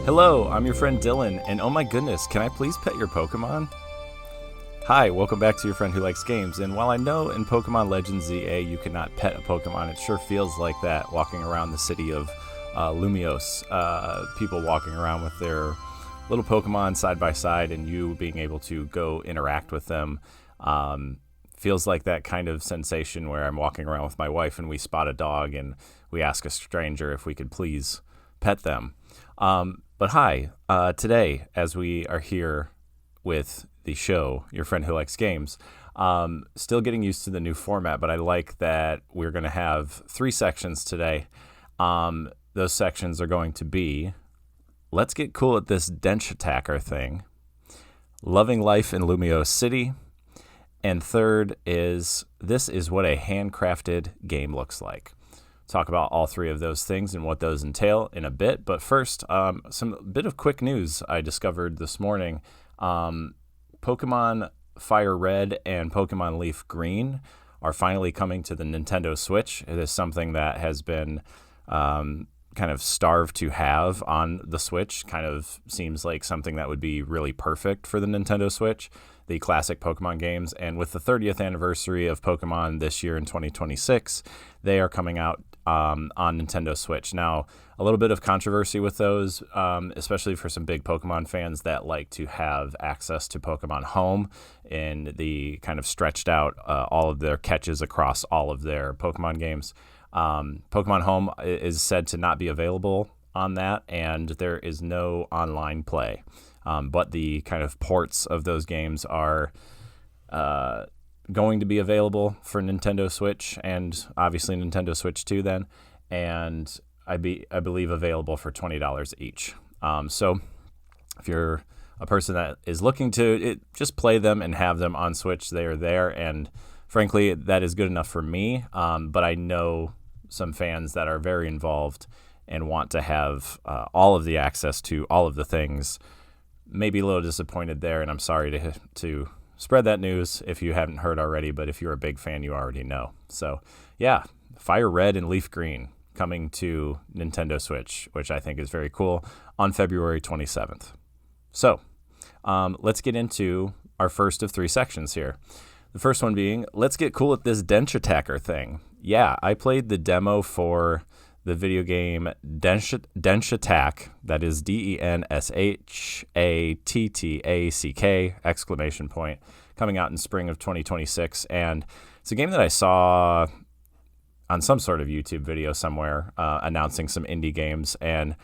Hello, I'm your friend Dylan, and oh my goodness, can I please pet your Pokemon? Hi, welcome back to your friend who likes games, and while I know in Pokemon Legends ZA you cannot pet a Pokemon, it sure feels like that walking around the city of Lumiose. People walking around with their little Pokemon side by side and you being able to go interact with them. Feels like that kind of sensation where I'm walking around with my wife and we spot a dog and we ask a stranger if we could please pet them. But hi, today, as we are here with the show, Your Friend Who Likes Games, still getting used to the new format, but I like that we're going to have 3 sections today. Those sections are going to be, let's get cool at this Denshattacker thing, loving life in Lumiose City, and third is, this is what a handcrafted game looks like. Talk about all 3 of those things and what those entail in a bit. But first, some bit of quick news I discovered this morning. Pokemon Fire Red and Pokemon Leaf Green are finally coming to the Nintendo Switch. It is something that has been kind of starved to have on the Switch. Kind of seems like something that would be really perfect for the Nintendo Switch, the classic Pokemon games. And with the 30th anniversary of Pokemon this year in 2026, they are coming out on Nintendo Switch. Now, a little bit of controversy with those, especially for some big Pokemon fans that like to have access to Pokemon Home and the kind of stretched out all of their catches across all of their Pokemon games. Pokemon Home is said to not be available on that, and there is no online play. But the kind of ports of those games are going to be available for Nintendo Switch, and obviously Nintendo Switch 2 then, and I believe available for $20 each. So if you're a person that is looking to just play them and have them on Switch, they are there, and frankly, that is good enough for me. But I know some fans that are very involved and want to have all of the access to all of the things. Maybe a little disappointed there, and I'm sorry to spread that news if you haven't heard already, but if you're a big fan, you already know. So, yeah, Fire Red and Leaf Green coming to Nintendo Switch, which I think is very cool, on February 27th. So, let's get into our first of 3 sections here. The first one being, let's get cool at this Denshattacker thing. Yeah, I played the demo for the video game Denshattack, that is Denshattack, ! Coming out in spring of 2026. And it's a game that I saw on some sort of YouTube video somewhere announcing some indie games. And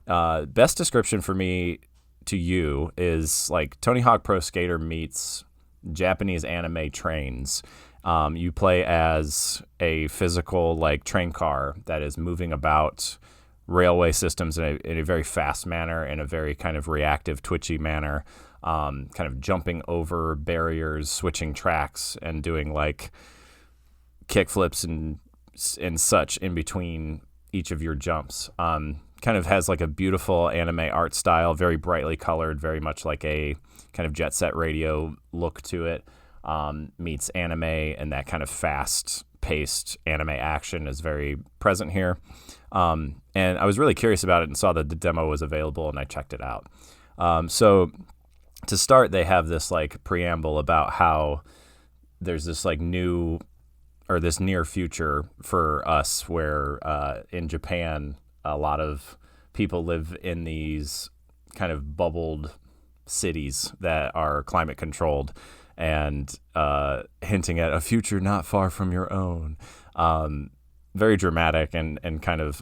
best description for me to you is like Tony Hawk Pro Skater meets Japanese anime trains. You play as a physical like train car that is moving about railway systems in a very fast manner, in a very kind of reactive, twitchy manner, kind of jumping over barriers, switching tracks, and doing like kickflips and such in between each of your jumps. Kind of has like a beautiful anime art style, very brightly colored, very much like a kind of Jet Set Radio look to it. Meets anime, and that kind of fast-paced anime action is very present here. And I was really curious about it and saw that the demo was available, and I checked it out. So to start, they have this like preamble about how there's this like new or this near future for us where in Japan, a lot of people live in these kind of bubbled cities that are climate controlled, and hinting at a future not far from your own. Very dramatic and kind of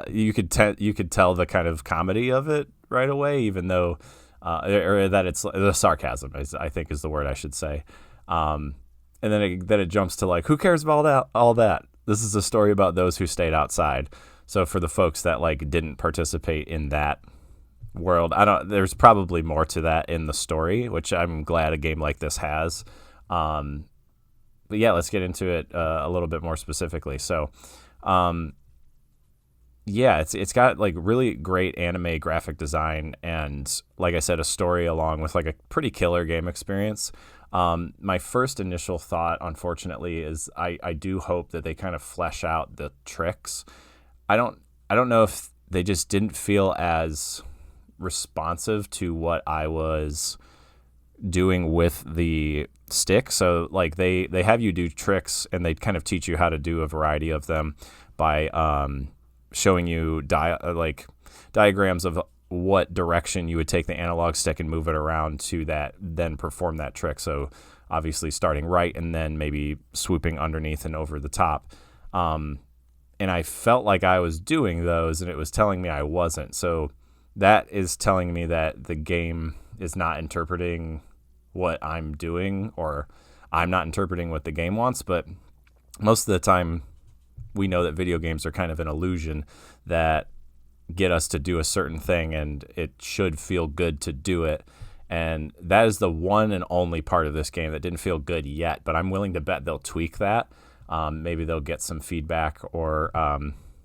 you could tell the kind of comedy of it right away, even though or that it's the sarcasm I think is the word I should say. And then it jumps to like, who cares about all that? This is a story about those who stayed outside. So for the folks that like didn't participate in that world, there's probably more to that in the story, which I'm glad a game like this has. But yeah, let's get into it a little bit more specifically. So yeah, it's got like really great anime graphic design, and like I said, a story along with like a pretty killer game experience. My first initial thought, unfortunately, is I do hope that they kind of flesh out the tricks. I don't know if they just didn't feel as responsive to what I was doing with the stick. So like they have you do tricks, and they kind of teach you how to do a variety of them by showing you diagrams of what direction you would take the analog stick and move it around to that, then perform that trick. So obviously starting right and then maybe swooping underneath and over the top. And I felt like I was doing those, and it was telling me I wasn't. So that is telling me that the game is not interpreting what I'm doing, or I'm not interpreting what the game wants. But most of the time, we know that video games are kind of an illusion that get us to do a certain thing, and it should feel good to do it. And that is the one and only part of this game that didn't feel good yet, but I'm willing to bet they'll tweak that. Maybe they'll get some feedback, or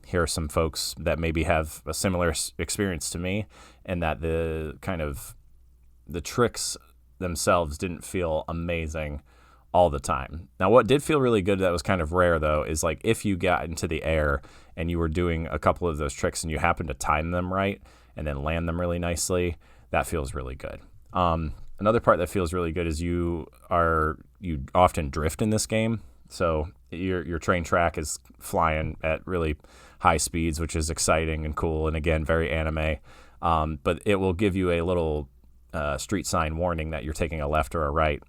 hear some folks that maybe have a similar experience to me, and that the tricks themselves didn't feel amazing all the time. Now, what did feel really good that was kind of rare, though, is like if you got into the air and you were doing a couple of those tricks and you happen to time them right and then land them really nicely, that feels really good. Another part that feels really good is you often drift in this game. So your train track is flying at really high speeds, which is exciting and cool, and again, very anime. But it will give you a little street sign warning that you're taking a left or a right.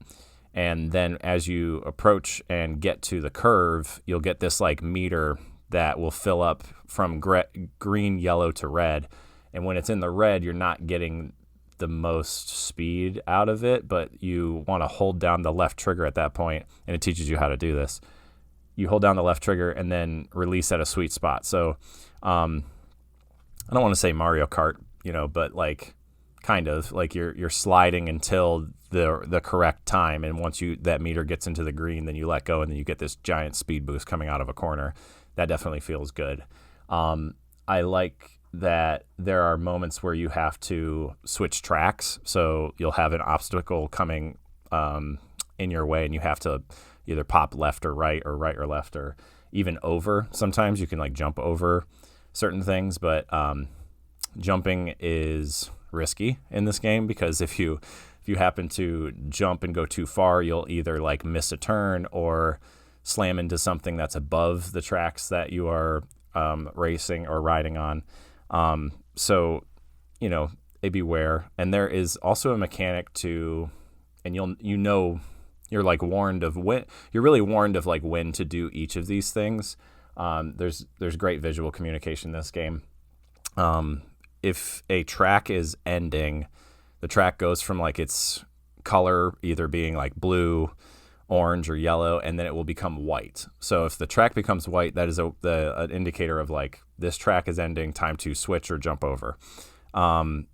And then as you approach and get to the curve, you'll get this like meter that will fill up from green, yellow to red. And when it's in the red, you're not getting the most speed out of it, but you want to hold down the left trigger at that point, and it teaches you how to do this. You hold down the left trigger and then release at a sweet spot. So I don't want to say Mario Kart, but like kind of like you're sliding until the correct time, and once that meter gets into the green, then you let go, and then you get this giant speed boost coming out of a corner. That definitely feels good. I like that there are moments where you have to switch tracks. So you'll have an obstacle coming in your way, and you have to either pop left or right or left, or even over. Sometimes you can like jump over certain things, but jumping is risky in this game, because if you happen to jump and go too far, you'll either like miss a turn or slam into something that's above the tracks that you are racing or riding on. So, beware. And there is also a mechanic and you're like warned of you're really warned of like when to do each of these things. There's great visual communication in this game. If a track is ending, the track goes from like its color either being like blue, orange, or yellow, and then it will become white. So if the track becomes white, that is an indicator of like this track is ending, time to switch or jump over. And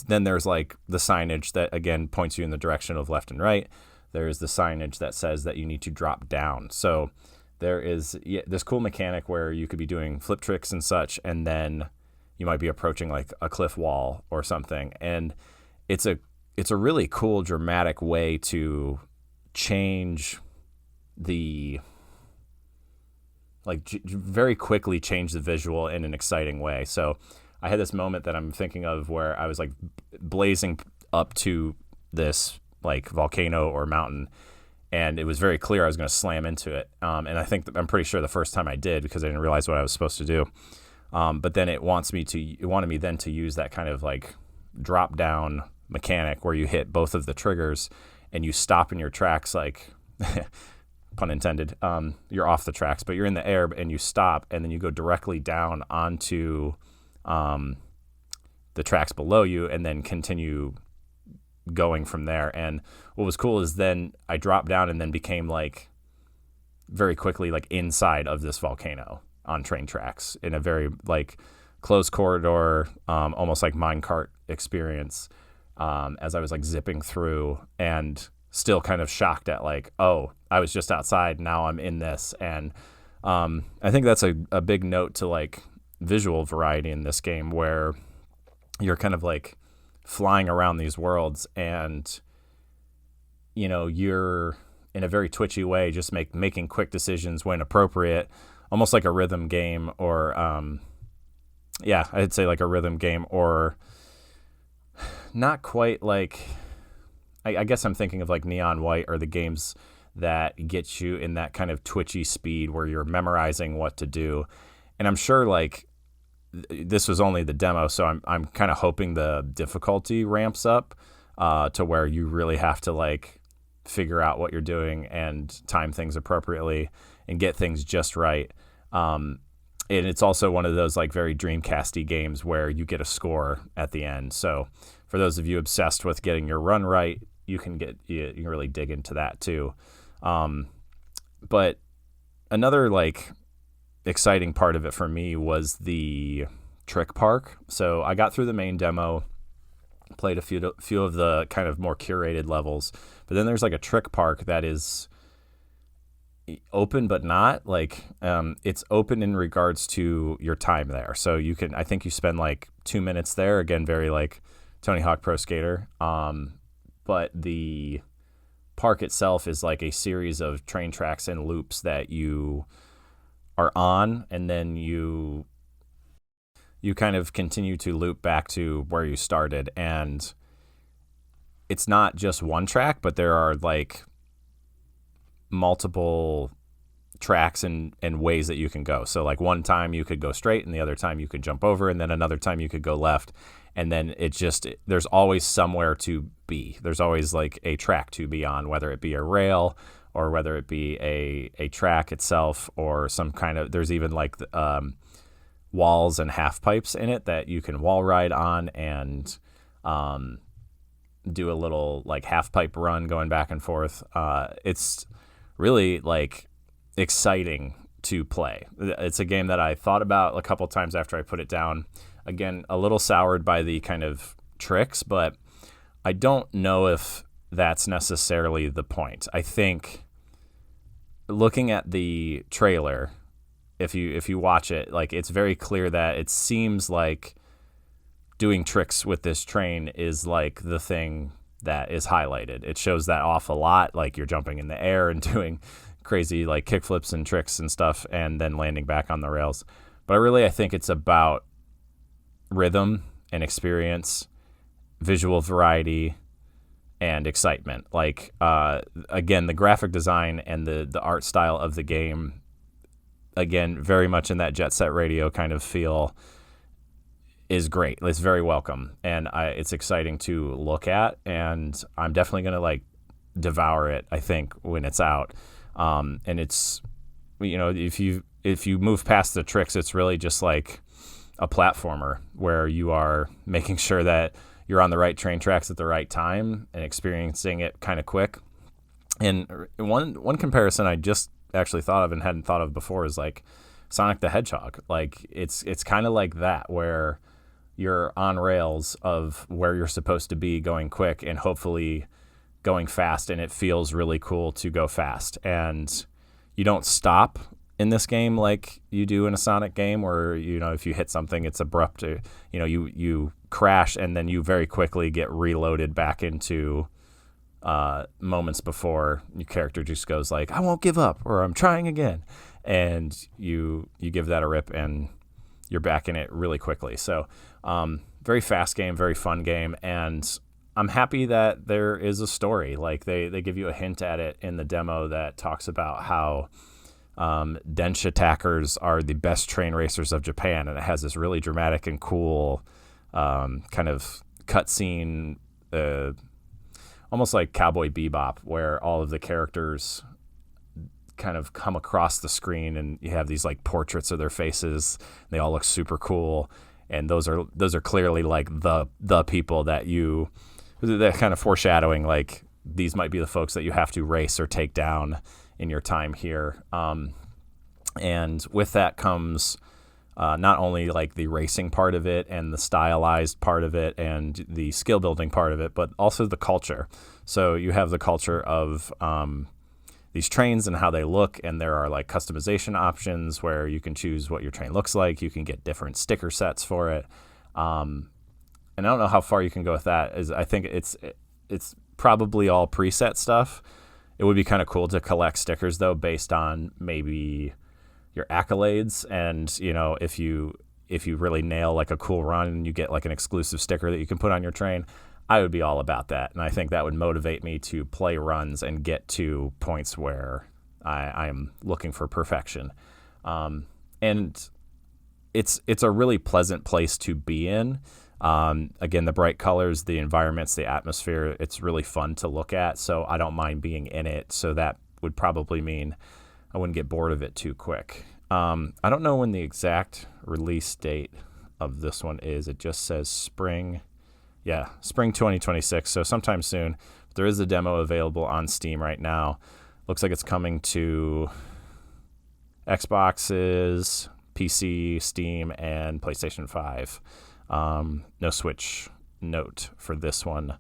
then there's like the signage that again points you in the direction of left and right. There's the signage that says that you need to drop down. So there is this cool mechanic where you could be doing flip tricks and such, and then you might be approaching like a cliff wall or something. And it's a really cool, dramatic way to change very quickly change the visual in an exciting way. So I had this moment that I'm thinking of where I was like blazing up to this like volcano or mountain, and it was very clear I was going to slam into it. And I'm pretty sure the first time I did, because I didn't realize what I was supposed to do. But then it wanted me then to use that kind of like drop down mechanic where you hit both of the triggers and you stop in your tracks, like pun intended. You're off the tracks, but you're in the air and you stop, and then you go directly down onto the tracks below you, and then continue going from there. And what was cool is then I dropped down and then became like very quickly like inside of this volcano on train tracks in a very like closed corridor, almost like minecart experience, as I was like zipping through, and still kind of shocked at like, oh, I was just outside, now I'm in this. And I think that's a big note to like visual variety in this game, where you're kind of like flying around these worlds, and you're in a very twitchy way, just making quick decisions when appropriate, almost like a rhythm game, or yeah, I'd say like a rhythm game, or not quite like, I guess I'm thinking of like Neon White, or the games that get you in that kind of twitchy speed where you're memorizing what to do. And I'm sure like this was only the demo, so I'm kind of hoping the difficulty ramps up to where you really have to like figure out what you're doing and time things appropriately and get things just right. And it's also one of those like very Dreamcasty games where you get a score at the end. So for those of you obsessed with getting your run right, you can really dig into that too. But another like exciting part of it for me was the trick park. So I got through the main demo, played a few of the kind of more curated levels, but then there's like a trick park that is open but not like it's open in regards to your time there. So you can, I think you spend like 2 minutes there, again very like Tony Hawk Pro Skater, but the park itself is like a series of train tracks and loops that you are on, and then you kind of continue to loop back to where you started. And it's not just one track, but there are like multiple tracks and ways that you can go. So like one time you could go straight, and the other time you could jump over, and then another time you could go left. And then there's always somewhere to be. There's always like a track to be on, whether it be a rail or whether it be a track itself, or some kind of, there's even like walls and half pipes in it that you can wall ride on and do a little like half pipe run going back and forth. It's really like exciting to play. It's a game that I thought about a couple times after I put it down. Again, a little soured by the kind of tricks, but I don't know if that's necessarily the point. I think looking at the trailer, if you watch it, like it's very clear that it seems like doing tricks with this train is like the thing that is highlighted. It shows that off a lot, like you're jumping in the air and doing crazy like kickflips and tricks and stuff, and then landing back on the rails. But I think it's about rhythm and experience, visual variety, and excitement. Like again, the graphic design and the art style of the game, again, very much in that Jet Set Radio kind of feel, is great. It's very welcome, and it's exciting to look at, and I'm definitely gonna like devour it, I think, when it's out. And it's, if you move past the tricks, it's really just like a platformer where you are making sure that you're on the right train tracks at the right time and experiencing it kind of quick. And one comparison I just actually thought of and hadn't thought of before is like Sonic the Hedgehog. Like it's kind of like that, where you're on rails of where you're supposed to be, going quick and hopefully going fast, and it feels really cool to go fast. And you don't stop in this game like you do in a Sonic game, where if you hit something, it's abrupt. You crash, and then you very quickly get reloaded back into moments before your character just goes like, I won't give up, or I'm trying again, and you give that a rip, and you're back in it really quickly. So very fast game, very fun game, and I'm happy that there is a story. Like they give you a hint at it in the demo that talks about how Denshattackers are the best train racers of Japan, and it has this really dramatic and cool kind of cutscene, almost like Cowboy Bebop, where all of the characters kind of come across the screen, and you have these like portraits of their faces. They all look super cool, and those are clearly like the people that kind of foreshadowing like these might be the folks that you have to race or take down in your time here. And with that comes not only like the racing part of it and the stylized part of it and the skill building part of it, but also the culture. So you have the culture of these trains and how they look, and there are like customization options where you can choose what your train looks like. You can get different sticker sets for it. And I don't know how far you can go with that. I think it's probably all preset stuff. It would be kind of cool to collect stickers though, based on maybe your accolades. And if you if you really nail like a cool run and you get like an exclusive sticker that you can put on your train, I would be all about that. And I think that would motivate me to play runs and get to points where I am looking for perfection. And it's a really pleasant place to be in. Again, the bright colors, the environments, the atmosphere, it's really fun to look at. So I don't mind being in it. So that would probably mean I wouldn't get bored of it too quick. I don't know when the exact release date of this one is. It just says spring 2026. So sometime soon. There is a demo available on Steam right now. Looks like it's coming to Xboxes, PC, Steam, and PlayStation 5. No Switch note for this one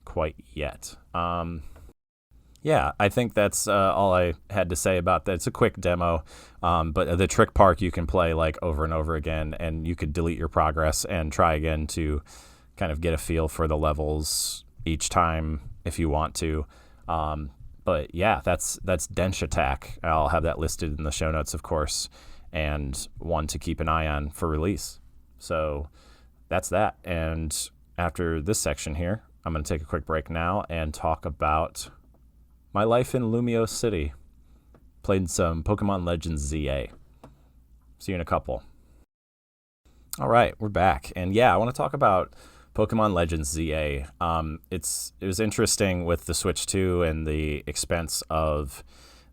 quite yet. I think that's all I had to say about that. It's a quick demo, but the Trick Park you can play like over and over again, and you could delete your progress and try again to kind of get a feel for the levels each time if you want to. But yeah, that's Denshattack. I'll have that listed in the show notes, of course, and one to keep an eye on for release. So that's that. And after this section here, I'm going to take a quick break now and talk about my life in Lumiose City. Played some Pokemon Legends ZA. See you in a couple. All right, we're back. And yeah, I want to talk about Pokemon Legends ZA. It was interesting with the Switch 2 and the expense of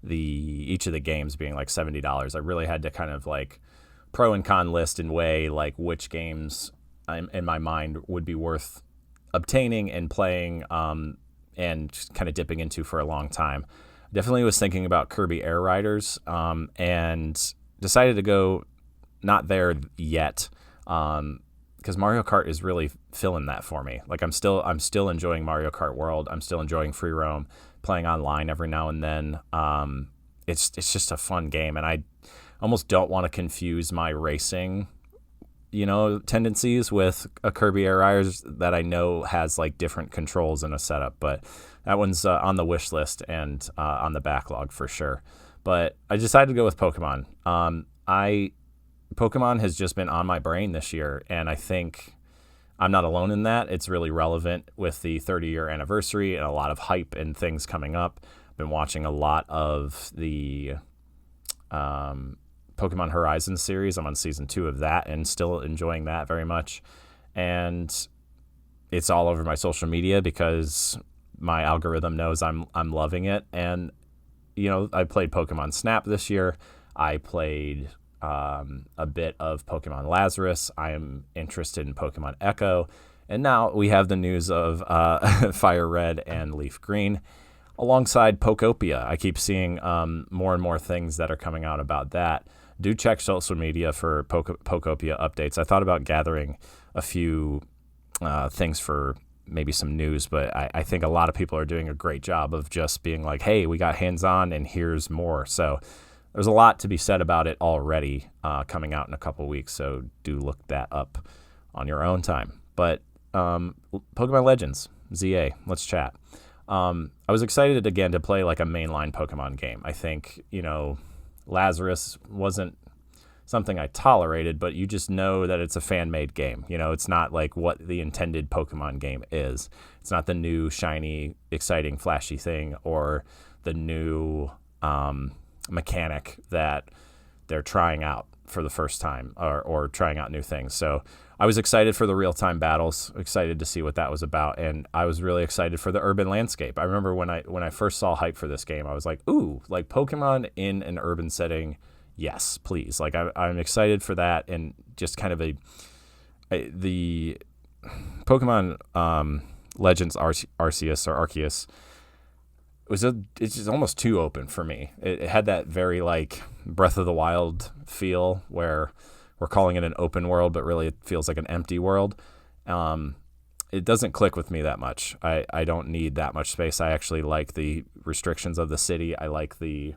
each of the games being like $70. I really had to kind of like pro and con list and weigh like which games in my mind would be worth obtaining and playing and kind of dipping into for a long time. Definitely was thinking about Kirby Air Riders and decided to go not there yet because Mario Kart is really filling that for me. Like I'm still enjoying Mario Kart World. I'm still enjoying Free Roam, playing online every now and then. It's just a fun game, and I almost don't want to confuse my racing tendencies with a Kirby Air Riders that I know has like different controls and a setup, but that one's on the wish list and on the backlog for sure. But I decided to go with Pokemon. Pokemon has just been on my brain this year, and I think I'm not alone in that. It's really relevant with the 30-year anniversary and a lot of hype and things coming up. I've been watching a lot of the Pokemon Horizon series. I'm on season 2 of that and still enjoying that very much. And it's all over my social media because my algorithm knows I'm loving it. And, I played Pokemon Snap this year. I played a bit of Pokemon Lazarus. I am interested in Pokemon Echo. And now we have the news of Fire Red and Leaf Green alongside Pokopia. I keep seeing more and more things that are coming out about that. Do check social media for Pokopia updates. I thought about gathering a few things for maybe some news, but I think a lot of people are doing a great job of just being like, hey, we got hands-on and here's more. So there's a lot to be said about it already coming out in a couple weeks, so do look that up on your own time. But Pokemon Legends, ZA, let's chat. I was excited again to play like a mainline Pokemon game. I think, Lazarus wasn't something I tolerated, but you just know that it's a fan-made game. It's not like what the intended Pokemon game is. It's not the new, shiny, exciting, flashy thing or the new mechanic that they're trying out for the first time or trying out new things. So I was excited for the real-time battles, excited to see what that was about, and I was really excited for the urban landscape. I remember when I first saw hype for this game, I was like, ooh, like Pokemon in an urban setting, yes, please. Like I'm excited for that, and just kind of the Pokemon Legends Arceus or Arceus, it's just almost too open for me. It had that very like Breath of the Wild feel where we're calling it an open world, but really it feels like an empty world. It doesn't click with me that much. I don't need that much space. I actually like the restrictions of the city. I like the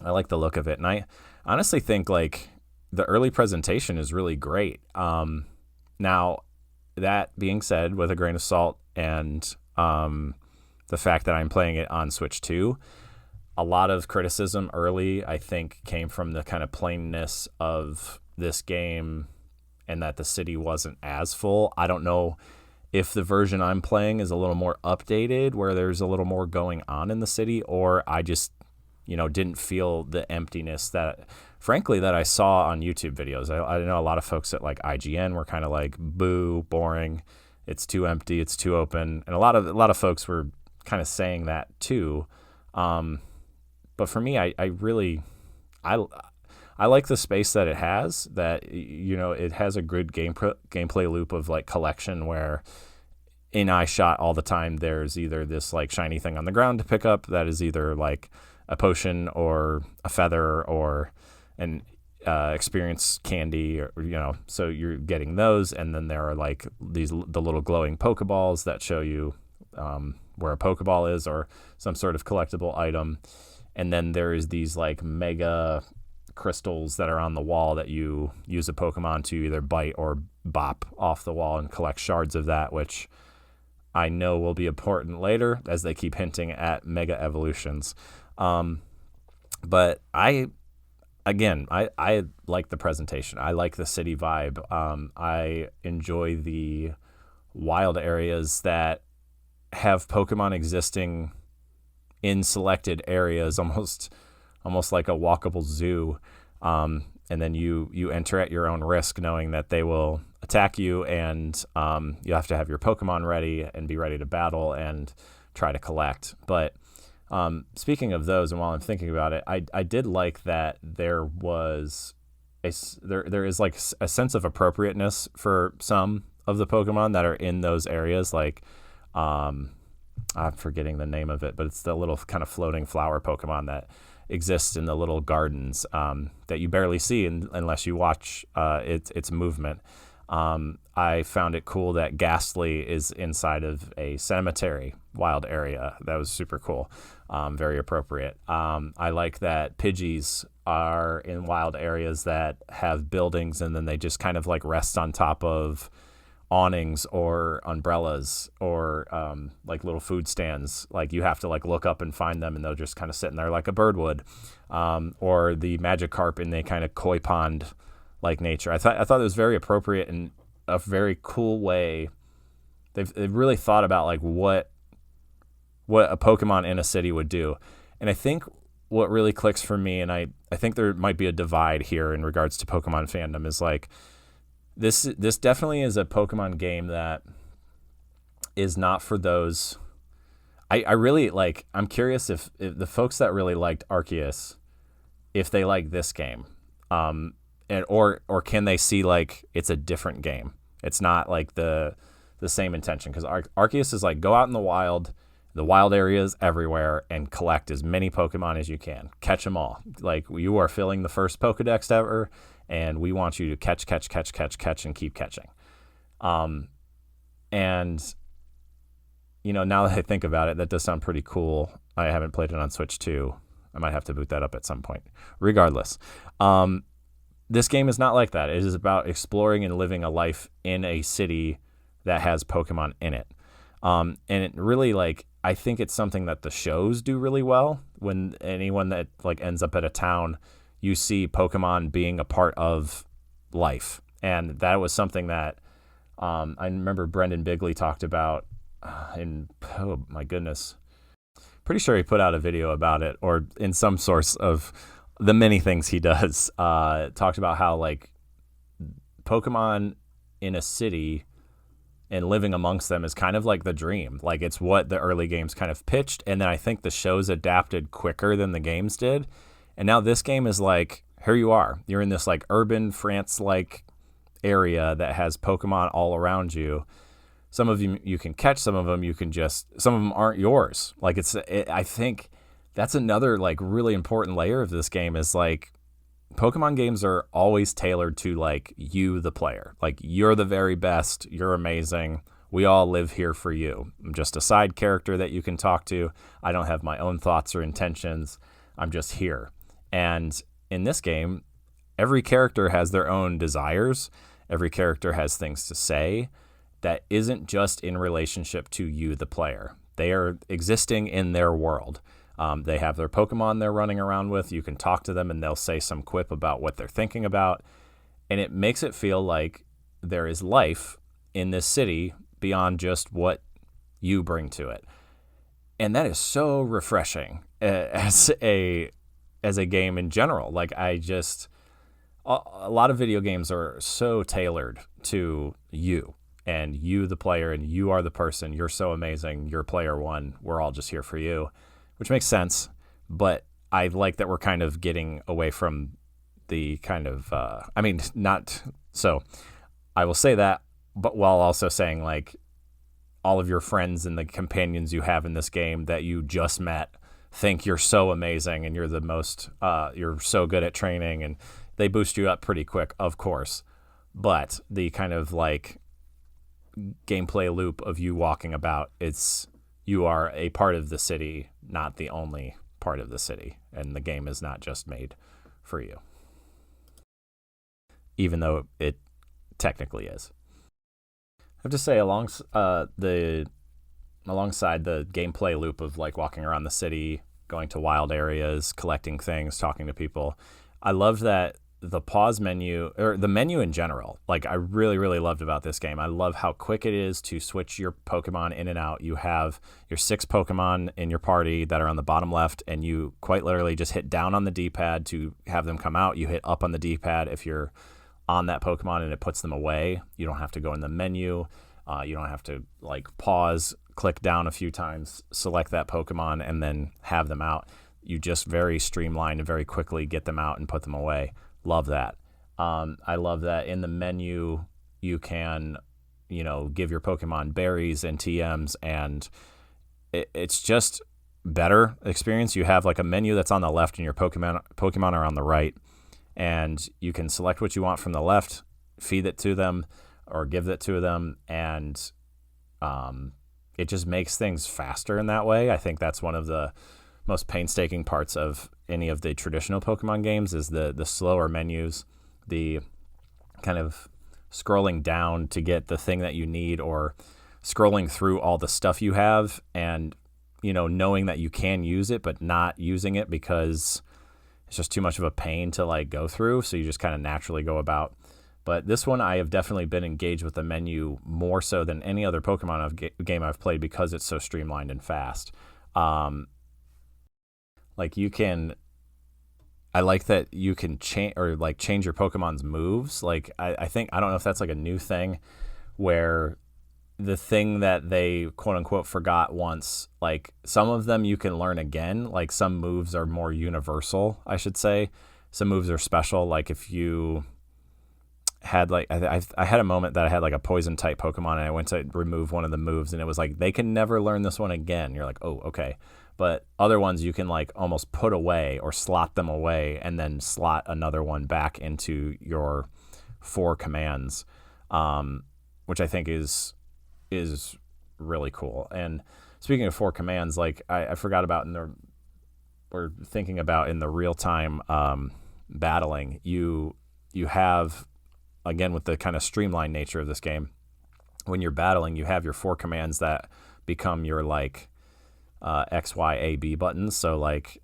look of it. And I honestly think like the early presentation is really great. Now, that being said, with a grain of salt and the fact that I'm playing it on Switch 2, a lot of criticism early, I think, came from the kind of plainness of this game and that the city wasn't as full. I don't know if the version I'm playing is a little more updated, where there's a little more going on in the city, or I just, didn't feel the emptiness that, frankly, that I saw on YouTube videos. I know a lot of folks at like IGN were kind of like, boo, boring, it's too empty, it's too open, and a lot of folks were kind of saying that too. But for me, I really like the space that it has. That it has a good gameplay loop of like collection, where in iShot all the time there's either this like shiny thing on the ground to pick up that is either like a potion or a feather or an experience candy, or so you're getting those, and then there are like the little glowing Pokeballs that show you where a Pokeball is or some sort of collectible item, and then there's these like mega crystals that are on the wall that you use a Pokemon to either bite or bop off the wall and collect shards of that, which I know will be important later as they keep hinting at mega evolutions. But I like the presentation. I like the city vibe. I enjoy the wild areas that have Pokemon existing in selected areas, almost like a walkable zoo. And then you enter at your own risk, knowing that they will attack you, and you have to have your Pokemon ready and be ready to battle and try to collect. But speaking of those, and while I'm thinking about it, I did like that there was there is like a sense of appropriateness for some of the Pokemon that are in those areas. Like I'm forgetting the name of it, but it's the little kind of floating flower Pokemon that exists in the little gardens that you barely see unless you watch its movement. I found it cool that Ghastly is inside of a cemetery wild area. That was super cool. Very appropriate. I like that Pidgeys are in wild areas that have buildings, and then they just kind of like rest on top of awnings or umbrellas or like little food stands. Like you have to like look up and find them, and they'll just kind of sit in there like a bird would. Or the Magikarp in the kind of koi pond like nature. I thought it was very appropriate and a very cool way. They've really thought about like what a Pokemon in a city would do. And I think what really clicks for me, and I think there might be a divide here in regards to Pokemon fandom, is like this definitely is a Pokemon game that is not for those. I really like, I'm curious if the folks that really liked Arceus, if they like this game. Or can they see like it's a different game? It's not like the same intention, because Arceus is like, go out in the wild areas everywhere, and collect as many Pokemon as you can. Catch them all. Like, you are filling the first Pokedex ever, and we want you to catch, and keep catching. And now that I think about it, that does sound pretty cool. I haven't played it on Switch 2. I might have to boot that up at some point. Regardless, this game is not like that. It is about exploring and living a life in a city that has Pokemon in it. And it really, like, I think it's something that the shows do really well. When anyone that like ends up at a town, you see Pokemon being a part of life. And that was something that I remember Brendan Bigley talked about oh my goodness. Pretty sure he put out a video about it, or in some source of the many things he does, talked about how like Pokemon in a city and living amongst them is kind of like the dream. Like, it's what the early games kind of pitched, and then I think the shows adapted quicker than the games did. And now this game is like, here you are. You're in this like urban France-like area that has Pokemon all around you. Some of them you can catch, some of them aren't yours. Like, I think that's another like really important layer of this game, is like Pokemon games are always tailored to like you, the player. Like, you're the very best. You're amazing. We all live here for you. I'm just a side character that you can talk to. I don't have my own thoughts or intentions. I'm just here. And in this game, every character has their own desires. Every character has things to say that isn't just in relationship to you, the player. They are existing in their world. They have their Pokemon they're running around with. You can talk to them and they'll say some quip about what they're thinking about. And it makes it feel like there is life in this city beyond just what you bring to it. And that is so refreshing as a game in general. Like, a lot of video games are so tailored to you and you, the player, and you are the person. You're so amazing. You're player one. We're all just here for you, which makes sense. But I like that we're kind of getting away from the kind of, not so. I will say that, but while also saying, like, all of your friends and the companions you have in this game that you just met think you're so amazing and you're the most, you're so good at training, and they boost you up pretty quick, of course. But the kind of like gameplay loop of you walking about, you are a part of the city, not the only part of the city. And the game is not just made for you, even though it technically is. I have to say, alongside the gameplay loop of like walking around the city, going to wild areas, collecting things, talking to people, I loved that the pause menu, or the menu in general, like, I really, really loved about this game. I love how quick it is to switch your Pokemon in and out. You have your 6 Pokemon in your party that are on the bottom left, and you quite literally just hit down on the D-pad to have them come out. You hit up on the D-pad if you're on that Pokemon, and it puts them away. You don't have to go in the menu. You don't have to like pause, click down a few times, select that Pokemon, and then have them out. You just very streamlined and very quickly get them out and put them away. Love that. I love that in the menu you can, give your Pokemon berries and TMs, and it's just better experience. You have like a menu that's on the left and your Pokemon are on the right, and you can select what you want from the left, feed it to them, or give it to them, and it just makes things faster in that way. I think that's one of the most painstaking parts of any of the traditional Pokemon games is the slower menus, the kind of scrolling down to get the thing that you need, or scrolling through all the stuff you have and, knowing that you can use it but not using it because it's just too much of a pain to like go through. So you just kind of naturally go about. But this one, I have definitely been engaged with the menu more so than any other Pokemon game I've played because it's so streamlined and fast. I like that you can change your Pokemon's moves. Like, I don't know if that's like a new thing where the thing that they quote unquote forgot once, like some of them you can learn again. Like some moves are more universal, I should say. Some moves are special. Like if you had like, I had a moment that I had like a poison type Pokemon and I went to remove one of the moves and it was like, they can never learn this one again. You're like, oh, okay. But other ones you can like almost put away or slot them away and then slot another one back into your 4 commands, which I think is really cool. And speaking of 4 commands, like I forgot about in the real time battling, you have, again, with the kind of streamlined nature of this game, when you're battling, you have your 4 commands that become your like X, Y, A, B buttons. So like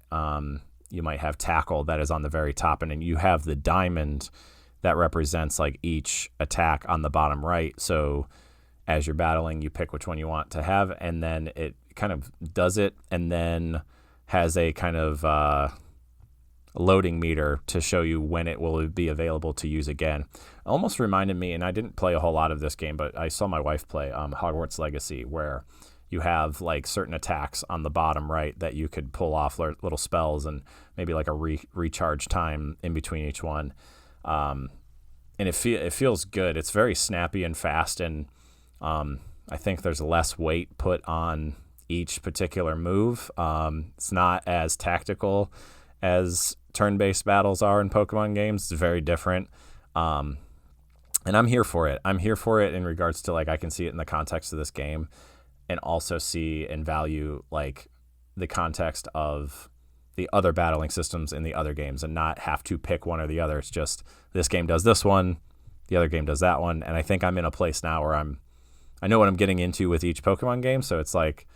you might have tackle that is on the very top, and then you have the diamond that represents like each attack on the bottom right. So as you're battling, you pick which one you want to have, and then it kind of does it, and then has a kind of loading meter to show you when it will be available to use again. Almost reminded me, and I didn't play a whole lot of this game, but I saw my wife play Hogwarts Legacy, where you have like certain attacks on the bottom right that you could pull off little spells and maybe like a recharge time in between each one. And it feels good. It's very snappy and fast, and I think there's less weight put on each particular move. It's not as tactical as turn-based battles are in Pokemon games. It's very different. And I'm here for it. I'm here for it in regards to like I can see it in the context of this game, and also see and value like the context of the other battling systems in the other games, and not have to pick one or the other. It's just this game does this one, the other game does that one. And I think I'm in a place now where I know what I'm getting into with each Pokemon game. So it's like,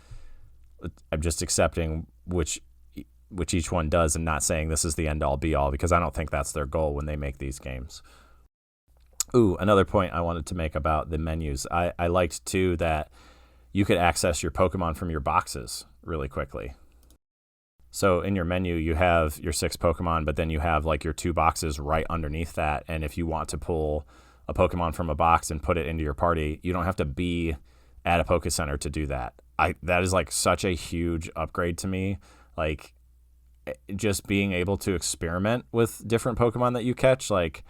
I'm just accepting which each one does and not saying this is the end all be all, because I don't think that's their goal when they make these games. Ooh, another point I wanted to make about the menus. I liked too that you could access your Pokemon from your boxes really quickly. So in your menu, you have your 6 Pokemon, but then you have like your 2 boxes right underneath that. And if you want to pull a Pokemon from a box and put it into your party, you don't have to be at a Poke Center to do that. That is like such a huge upgrade to me. Like just being able to experiment with different Pokemon that you catch. Like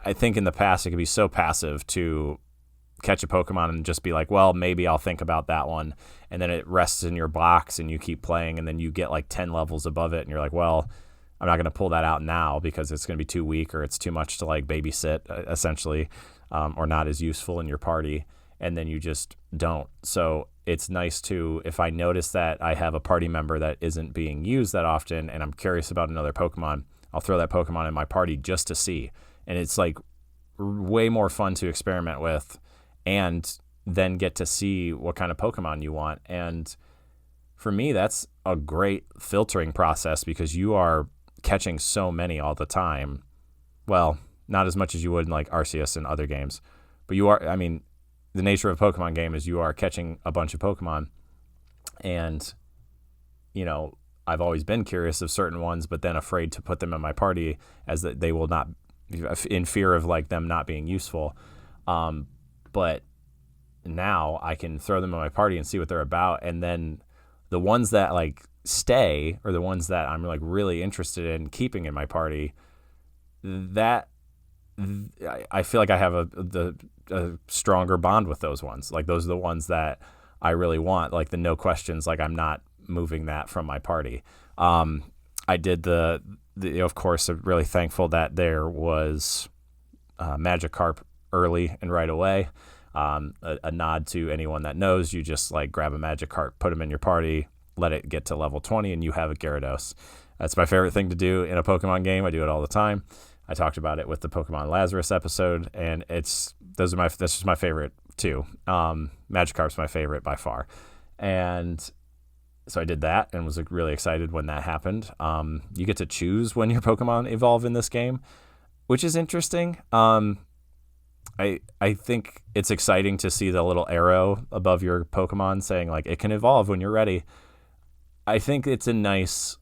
I think in the past it could be so passive to catch a Pokemon and just be like, well, maybe I'll think about that one. And then it rests in your box and you keep playing and then you get like 10 levels above it and you're like, well, I'm not going to pull that out now because it's going to be too weak or it's too much to like babysit essentially, or not as useful in your party. And then you just don't. So it's nice to, if I notice that I have a party member that isn't being used that often and I'm curious about another Pokemon, I'll throw that Pokemon in my party just to see. And it's like way more fun to experiment with and then get to see what kind of Pokemon you want. And for me, that's a great filtering process because you are catching so many all the time. Well, not as much as you would in like Arceus and other games, but you are, I mean, the nature of a Pokemon game is you are catching a bunch of Pokemon. And, you know, I've always been curious of certain ones, but then afraid to put them in my party as that they will not, in fear of like them not being useful. But now I can throw them in my party and see what they're about. And then the ones that like stay or the ones that I'm like really interested in keeping in my party, that I feel like I have a stronger bond with those ones. Like those are the ones that I really want, like the no questions, like I'm not moving that from my party. I did of course, I'm really thankful that there was Magikarp early and right away. A nod to anyone that knows, you just like grab a Magikarp, put him in your party, let it get to level 20 and you have a Gyarados. That's my favorite thing to do in a Pokemon game. I do it all the time. I talked about it with the Pokemon Lazarus episode, and this is my favorite too. Magikarp's my favorite by far. And so I did that and was like really excited when that happened. You get to choose when your Pokemon evolve in this game, which is interesting. I think it's exciting to see the little arrow above your Pokemon saying like it can evolve when you're ready. I think it's a nice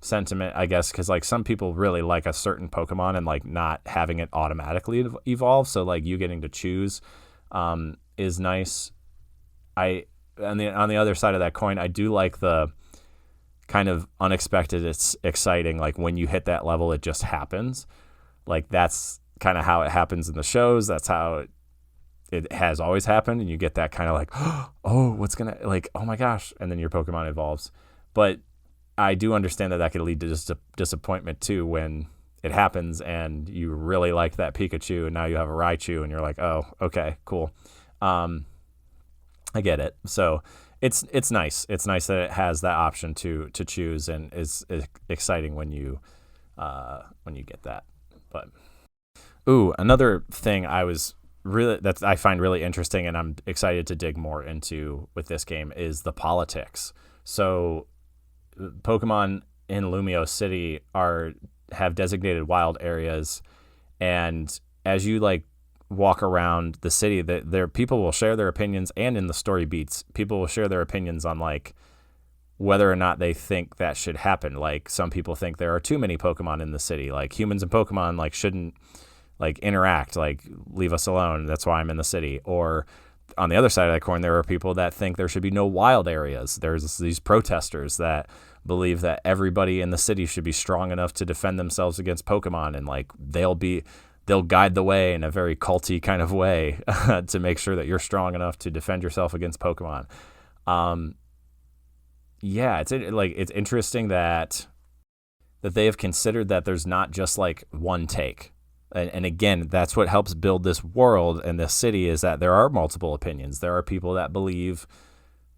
sentiment, I guess, because like some people really like a certain Pokemon and like not having it automatically evolve. So like you getting to choose is nice. On the other side of that coin, I do like the kind of unexpected, it's exciting. Like when you hit that level, it just happens. Like that's kind of how it happens in the shows. That's how it has always happened. And you get that kind of like, oh, what's going to like, oh my gosh. And then your Pokemon evolves. But I do understand that could lead to disappointment too when it happens and you really like that Pikachu and now you have a Raichu and you're like, oh, okay, cool. I get it. So it's nice. It's nice that it has that option to choose and is exciting when you get that. But another thing that I find really interesting and I'm excited to dig more into with this game is the politics. So Pokemon in Lumiose City have designated wild areas, and as you like walk around the city, that people will share their opinions, and in the story beats, people will share their opinions on like whether or not they think that should happen. Like some people think there are too many Pokemon in the city, like humans and Pokemon like shouldn't like interact, like leave us alone. That's why I'm in the city. Or on the other side of that coin, there are people that think there should be no wild areas. There's these protesters that believe that everybody in the city should be strong enough to defend themselves against Pokemon, and like they'll guide the way in a very culty kind of way to make sure that you're strong enough to defend yourself against Pokemon. It's interesting that they have considered that there's not just like one take. And again, that's what helps build this world and this city, is that there are multiple opinions. There are people that believe,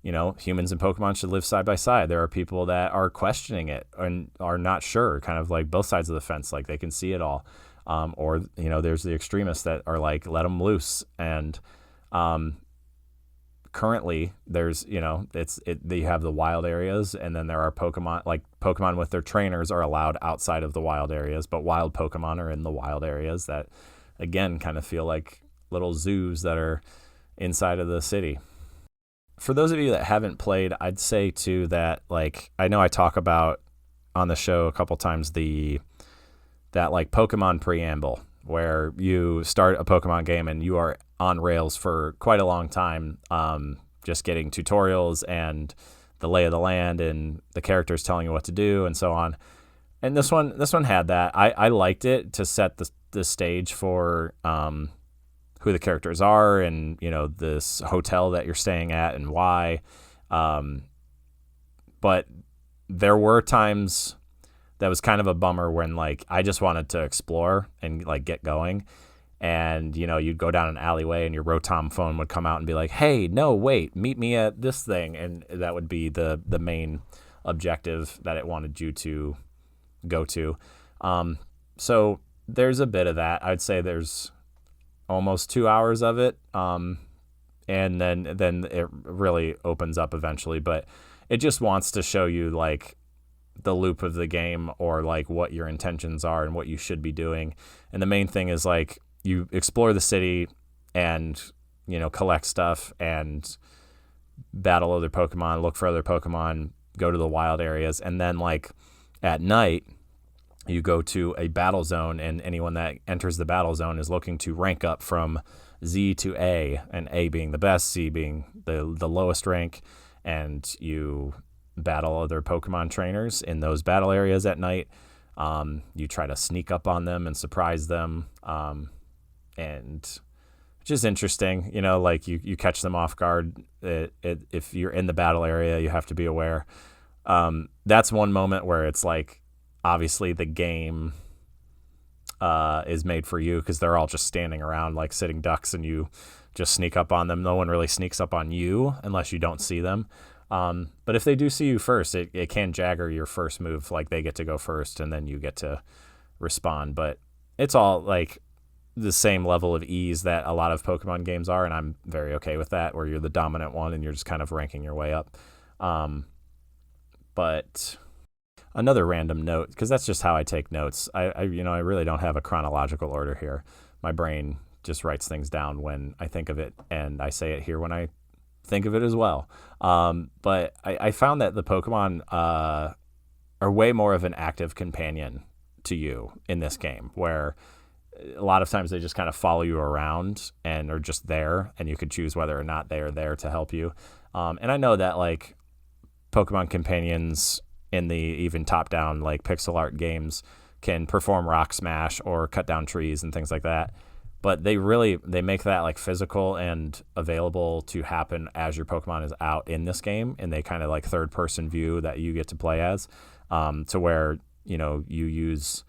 humans and Pokemon should live side by side. There are people that are questioning it and are not sure, kind of like both sides of the fence, like they can see it all. There's the extremists that are like, let them loose. And currently there's, you have the wild areas, and then there are Pokemon with their trainers are allowed outside of the wild areas, but wild Pokemon are in the wild areas that, again, kind of feel like little zoos that are inside of the city. For those of you that haven't played, I'd say too that, like, I know I talk about on the show a couple times that like Pokemon preamble, where you start a Pokemon game and you are on rails for quite a long time, just getting tutorials and the lay of the land and the characters telling you what to do and so on. And this one had that. I liked it to set the stage for who the characters are and, this hotel that you're staying at and why. But there were times that was kind of a bummer when, like, I just wanted to explore and, like, get going. And, you'd go down an alleyway and your Rotom phone would come out and be like, hey, no, wait, meet me at this thing. And that would be the main objective that it wanted you to go to. So there's a bit of that. I'd say there's almost 2 hours of it. And then it really opens up eventually. But it just wants to show you, like, the loop of the game, or like what your intentions are and what you should be doing. And the main thing is, like, you explore the city and, collect stuff and battle other Pokemon, look for other Pokemon, go to the wild areas. And then, like, at night, you go to a battle zone, and anyone that enters the battle zone is looking to rank up from Z to A, and A being the best, Z being the lowest rank. And you battle other Pokemon trainers in those battle areas at night. You try to sneak up on them and surprise them. And which is interesting, like you catch them off guard. If you're in the battle area, you have to be aware. That's one moment where it's like, obviously the game is made for you, because they're all just standing around like sitting ducks, and you just sneak up on them. No one really sneaks up on you unless you don't see them. But if they do see you first, it can jagger your first move. Like, they get to go first and then you get to respond. But it's all like the same level of ease that a lot of Pokemon games are, and I'm very okay with that, where you're the dominant one and you're just kind of ranking your way up. But another random note, because that's just how I take notes. I really don't have a chronological order here. My brain just writes things down when I think of it, and I say it here when I think of it as well. But I found that the Pokemon are way more of an active companion to you in this game, where a lot of times they just kind of follow you around and are just there, and you could choose whether or not they are there to help you. And I know that, like, Pokemon companions in the even top-down, like, pixel art games can perform rock smash or cut down trees and things like that. But they make that, like, physical and available to happen as your Pokemon is out in this game, and they kind of, like, third-person view that you get to play as, to where, you use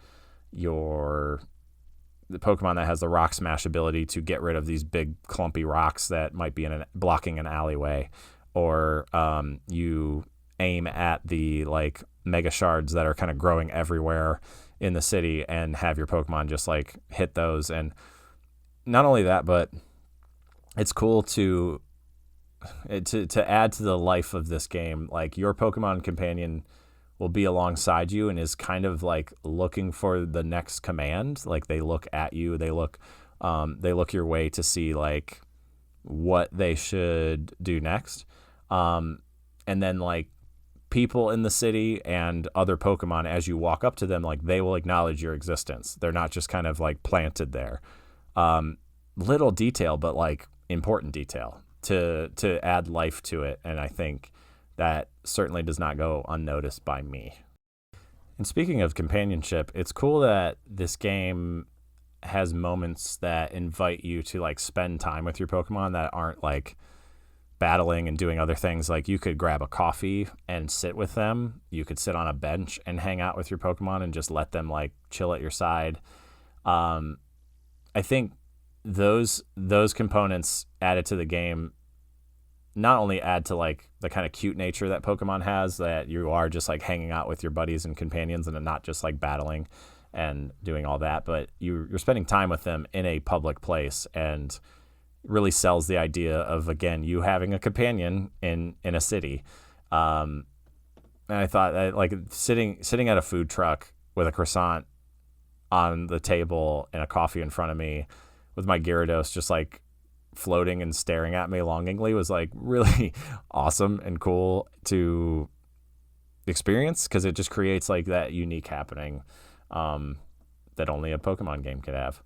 the Pokemon that has the rock smash ability to get rid of these big clumpy rocks that might be blocking an alleyway, or you aim at the, like, mega shards that are kind of growing everywhere in the city and have your Pokemon just, like, hit those. And not only that, but it's cool to add to the life of this game. Like, your Pokemon companion will be alongside you and is kind of like looking for the next command. Like, they look at you, they look your way to see, like, what they should do next. And then, like, people in the city and other Pokemon, as you walk up to them, like, they will acknowledge your existence. They're not just kind of, like, planted there. Little detail, but, like, important detail to add life to it. And I think that certainly does not go unnoticed by me. And speaking of companionship, it's cool that this game has moments that invite you to, like, spend time with your Pokemon that aren't, like, battling and doing other things. Like, you could grab a coffee and sit with them. You could sit on a bench and hang out with your Pokemon and just let them, like, chill at your side. I think those components added to the game not only add to, like, the kind of cute nature that Pokemon has, that you are just, like, hanging out with your buddies and companions and not just, like, battling and doing all that, but you're spending time with them in a public place, and really sells the idea of, again, you having a companion in a city. And I thought that, like, sitting at a food truck with a croissant on the table and a coffee in front of me with my Gyarados just like floating and staring at me longingly was like really awesome and cool to experience, because it just creates like that unique happening that only a Pokemon game could have.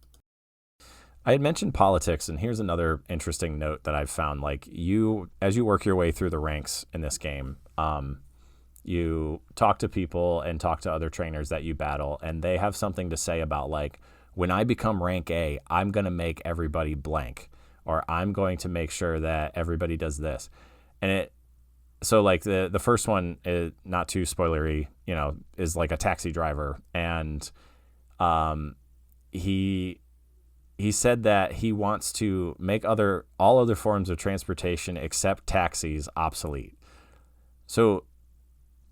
I had mentioned politics, and here's another interesting note that I've found. Like, as you work your way through the ranks in this game, you talk to people and talk to other trainers that you battle, and they have something to say about, like, when I become rank A, I'm going to make everybody blank, or I'm going to make sure that everybody does this. And so like the first one is not too spoilery, is like a taxi driver, and he said that he wants to make all other forms of transportation except taxis obsolete. So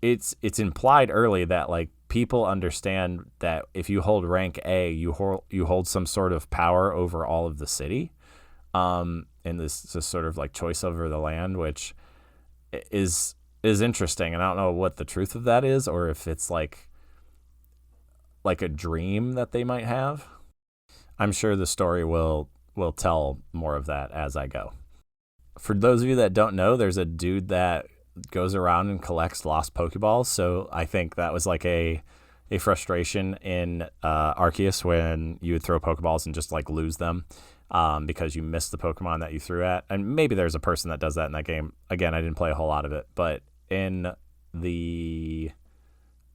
it's implied early that, like, people understand that if you hold rank A, you hold some sort of power over all of the city, and this sort of like choice over the land, which is interesting. And I don't know what the truth of that is, or if it's like a dream that they might have. I'm sure the story will tell more of that as I go. For those of you that don't know, there's a dude that goes around and collects lost Pokeballs. So I think that was like a frustration in Arceus, when you would throw Pokeballs and just like lose them because you missed the Pokemon that you threw at. And maybe there's a person that does that in that game. Again, I didn't play a whole lot of it, but in the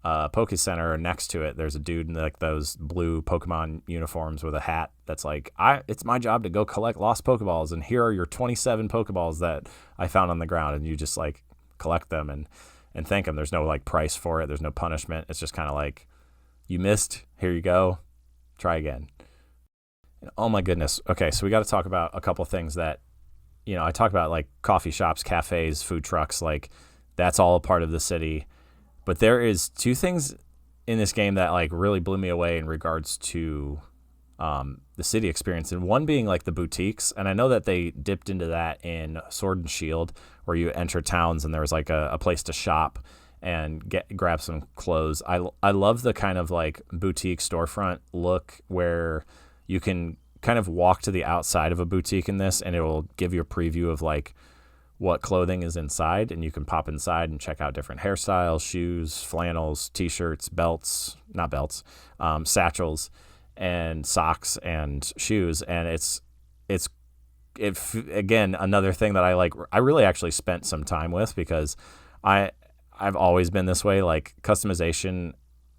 Poke Center next to it, there's a dude in like those blue Pokemon uniforms with a hat that's like, it's my job to go collect lost Pokeballs, and here are your 27 Pokeballs that I found on the ground, and you just like collect them and thank them. There's no like price for it. There's no punishment. It's just kind of like, you missed, here you go, try again. Oh my goodness. Okay, so we got to talk about a couple things that, I talk about, like coffee shops, cafes, food trucks, like that's all a part of the city. But there is two things in this game that like really blew me away in regards to the city experience, and one being like the boutiques. And I know that they dipped into that in Sword and Shield, where you enter towns and there was like a place to shop and grab some clothes. I love the kind of like boutique storefront look where you can kind of walk to the outside of a boutique in this, and it will give you a preview of like what clothing is inside, and you can pop inside and check out different hairstyles, shoes, flannels, t-shirts, belts, not belts, satchels, and socks and shoes. And it's again, another thing that I really actually spent some time with, because I've always been this way. Like, customization,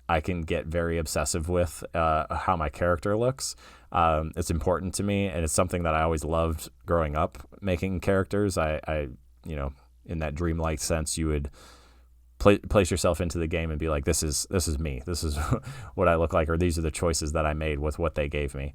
I can get very obsessive with how my character looks. It's important to me, and it's something that I always loved growing up, making characters. I in that dreamlike sense, you would place yourself into the game and be like, this is me. This is what I look like, or these are the choices that I made with what they gave me.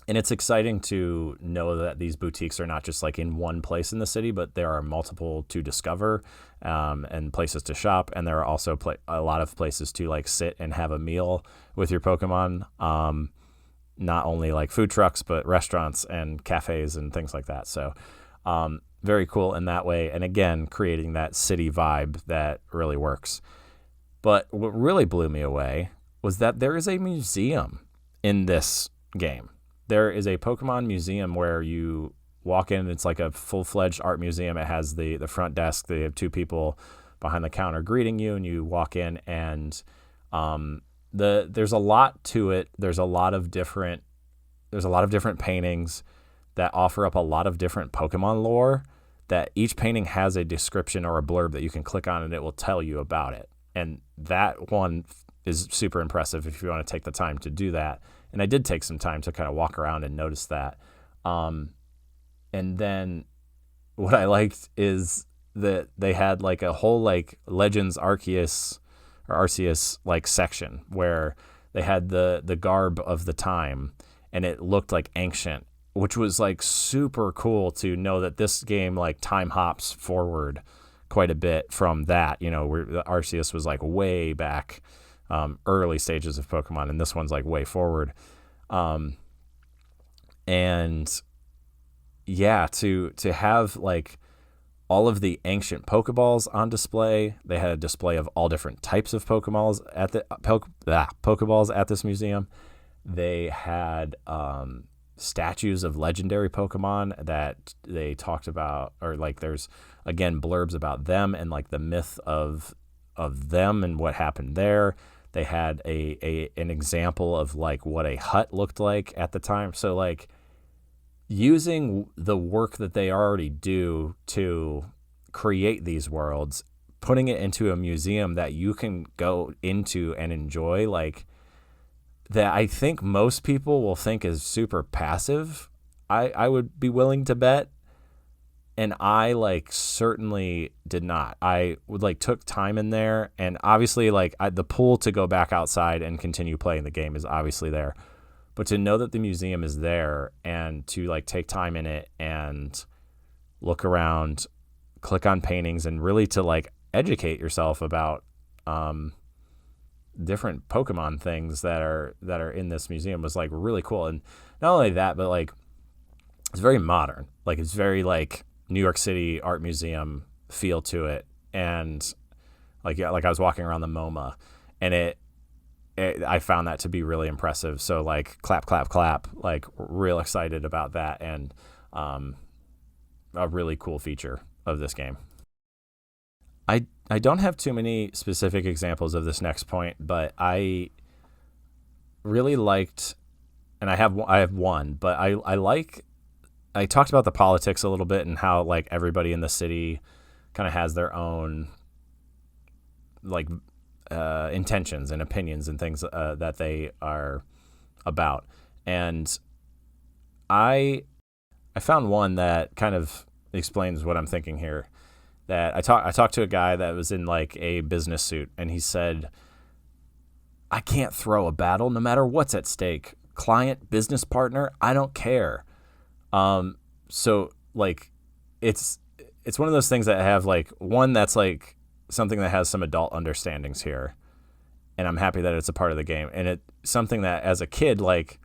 And it's exciting to know that these boutiques are not just like in one place in the city, but there are multiple to discover and places to shop. And there are also a lot of places to like sit and have a meal with your Pokemon. Not only like food trucks, but restaurants and cafes and things like that. So very cool in that way. And again, creating that city vibe that really works. But what really blew me away was that there is a museum in this game. There is a Pokemon museum where you walk in. It's like a full-fledged art museum. It has the front desk. They have two people behind the counter greeting you, and you walk in, and there's a lot to it. There's a lot of different paintings that offer up a lot of different Pokemon lore, that each painting has a description or a blurb that you can click on, and it will tell you about it. And that one is super impressive if you want to take the time to do that. And I did take some time to kind of walk around and notice that. And then what I liked is that they had like a whole like Legends Arceus like section where they had the garb of the time, and it looked like ancient, which was like super cool to know that this game like time hops forward quite a bit from that, where the Arceus was like way back, early stages of Pokemon, and this one's like way forward. And yeah, to have like all of the ancient Pokeballs on display. They had a display of all different types of Pokeballs at this museum. They had statues of legendary Pokemon that they talked about, or like there's again blurbs about them and like the myth of them and what happened there. They had an example of like what a hut looked like at the time. So like using the work that they already do to create these worlds, putting it into a museum that you can go into and enjoy, like that I think most people will think is super passive. I would be willing to bet. And I like certainly did not. I would like took time in there, and obviously like the pull to go back outside and continue playing the game is obviously there. But to know that the museum is there and to like take time in it and look around, click on paintings, and really to like educate yourself about different Pokemon things that are in this museum was like really cool. And not only that, but like it's very modern. Like it's very like New York City art museum feel to it. And like, yeah, like I was walking around the MoMA, and I found that to be really impressive. So like clap, clap, clap, like real excited about that. And a really cool feature of this game. I don't have too many specific examples of this next point, but I really liked, and I have one, but I talked about the politics a little bit and how like everybody in the city kind of has their own like intentions and opinions and things that they are about. And I found one that kind of explains what I'm thinking here. That I talked to a guy that was in like a business suit, and he said, I can't throw a battle no matter what's at stake. Client, business partner, I don't care. So like it's one of those things that have like one that's like something that has some adult understandings here, and I'm happy that it's a part of the game. And it's something that as a kid, like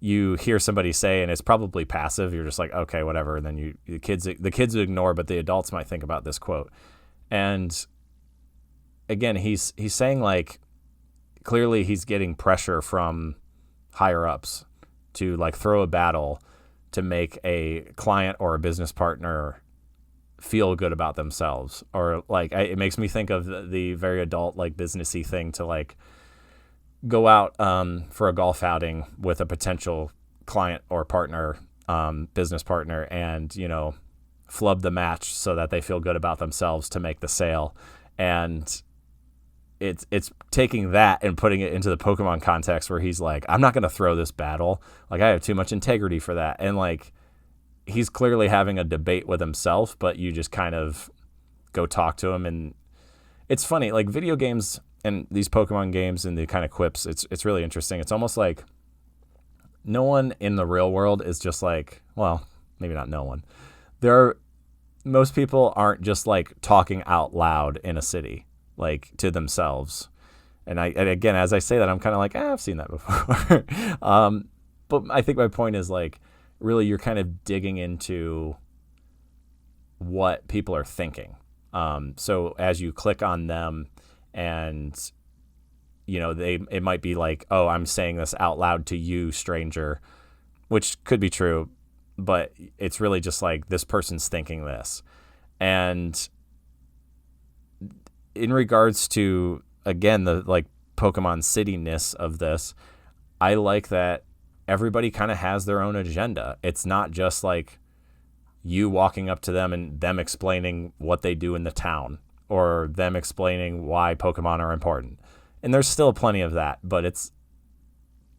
you hear somebody say, and it's probably passive. You're just like, okay, whatever. And then the kids ignore, but the adults might think about this quote. And again, he's saying like, clearly he's getting pressure from higher ups to like throw a battle to make a client or a business partner feel good about themselves. Or like, it makes me think of the very adult, like businessy thing to like go out for a golf outing with a potential client or partner, business partner, and, you know, flub the match so that they feel good about themselves to make the sale. And it's taking that and putting it into the Pokemon context where he's like, I'm not going to throw this battle. Like, I have too much integrity for that. And like, he's clearly having a debate with himself, but you just kind of go talk to him. And it's funny, like video games and these Pokemon games and the kind of quips, it's really interesting. It's almost like no one in the real world is just like, well, maybe not no one. Most people aren't just like talking out loud in a city, like to themselves. And again, as I say that, I'm kind of like, I've seen that before. But I think my point is like, really, you're kind of digging into what people are thinking. So as you click on them, and you know, it might be like, oh, I'm saying this out loud to you, stranger, which could be true, but it's really just like this person's thinking this. And in regards to, again, the like Pokemon city-ness of this, I like that everybody kind of has their own agenda. It's not just like you walking up to them and them explaining what they do in the town, or them explaining why Pokemon are important. And there's still plenty of that, but it's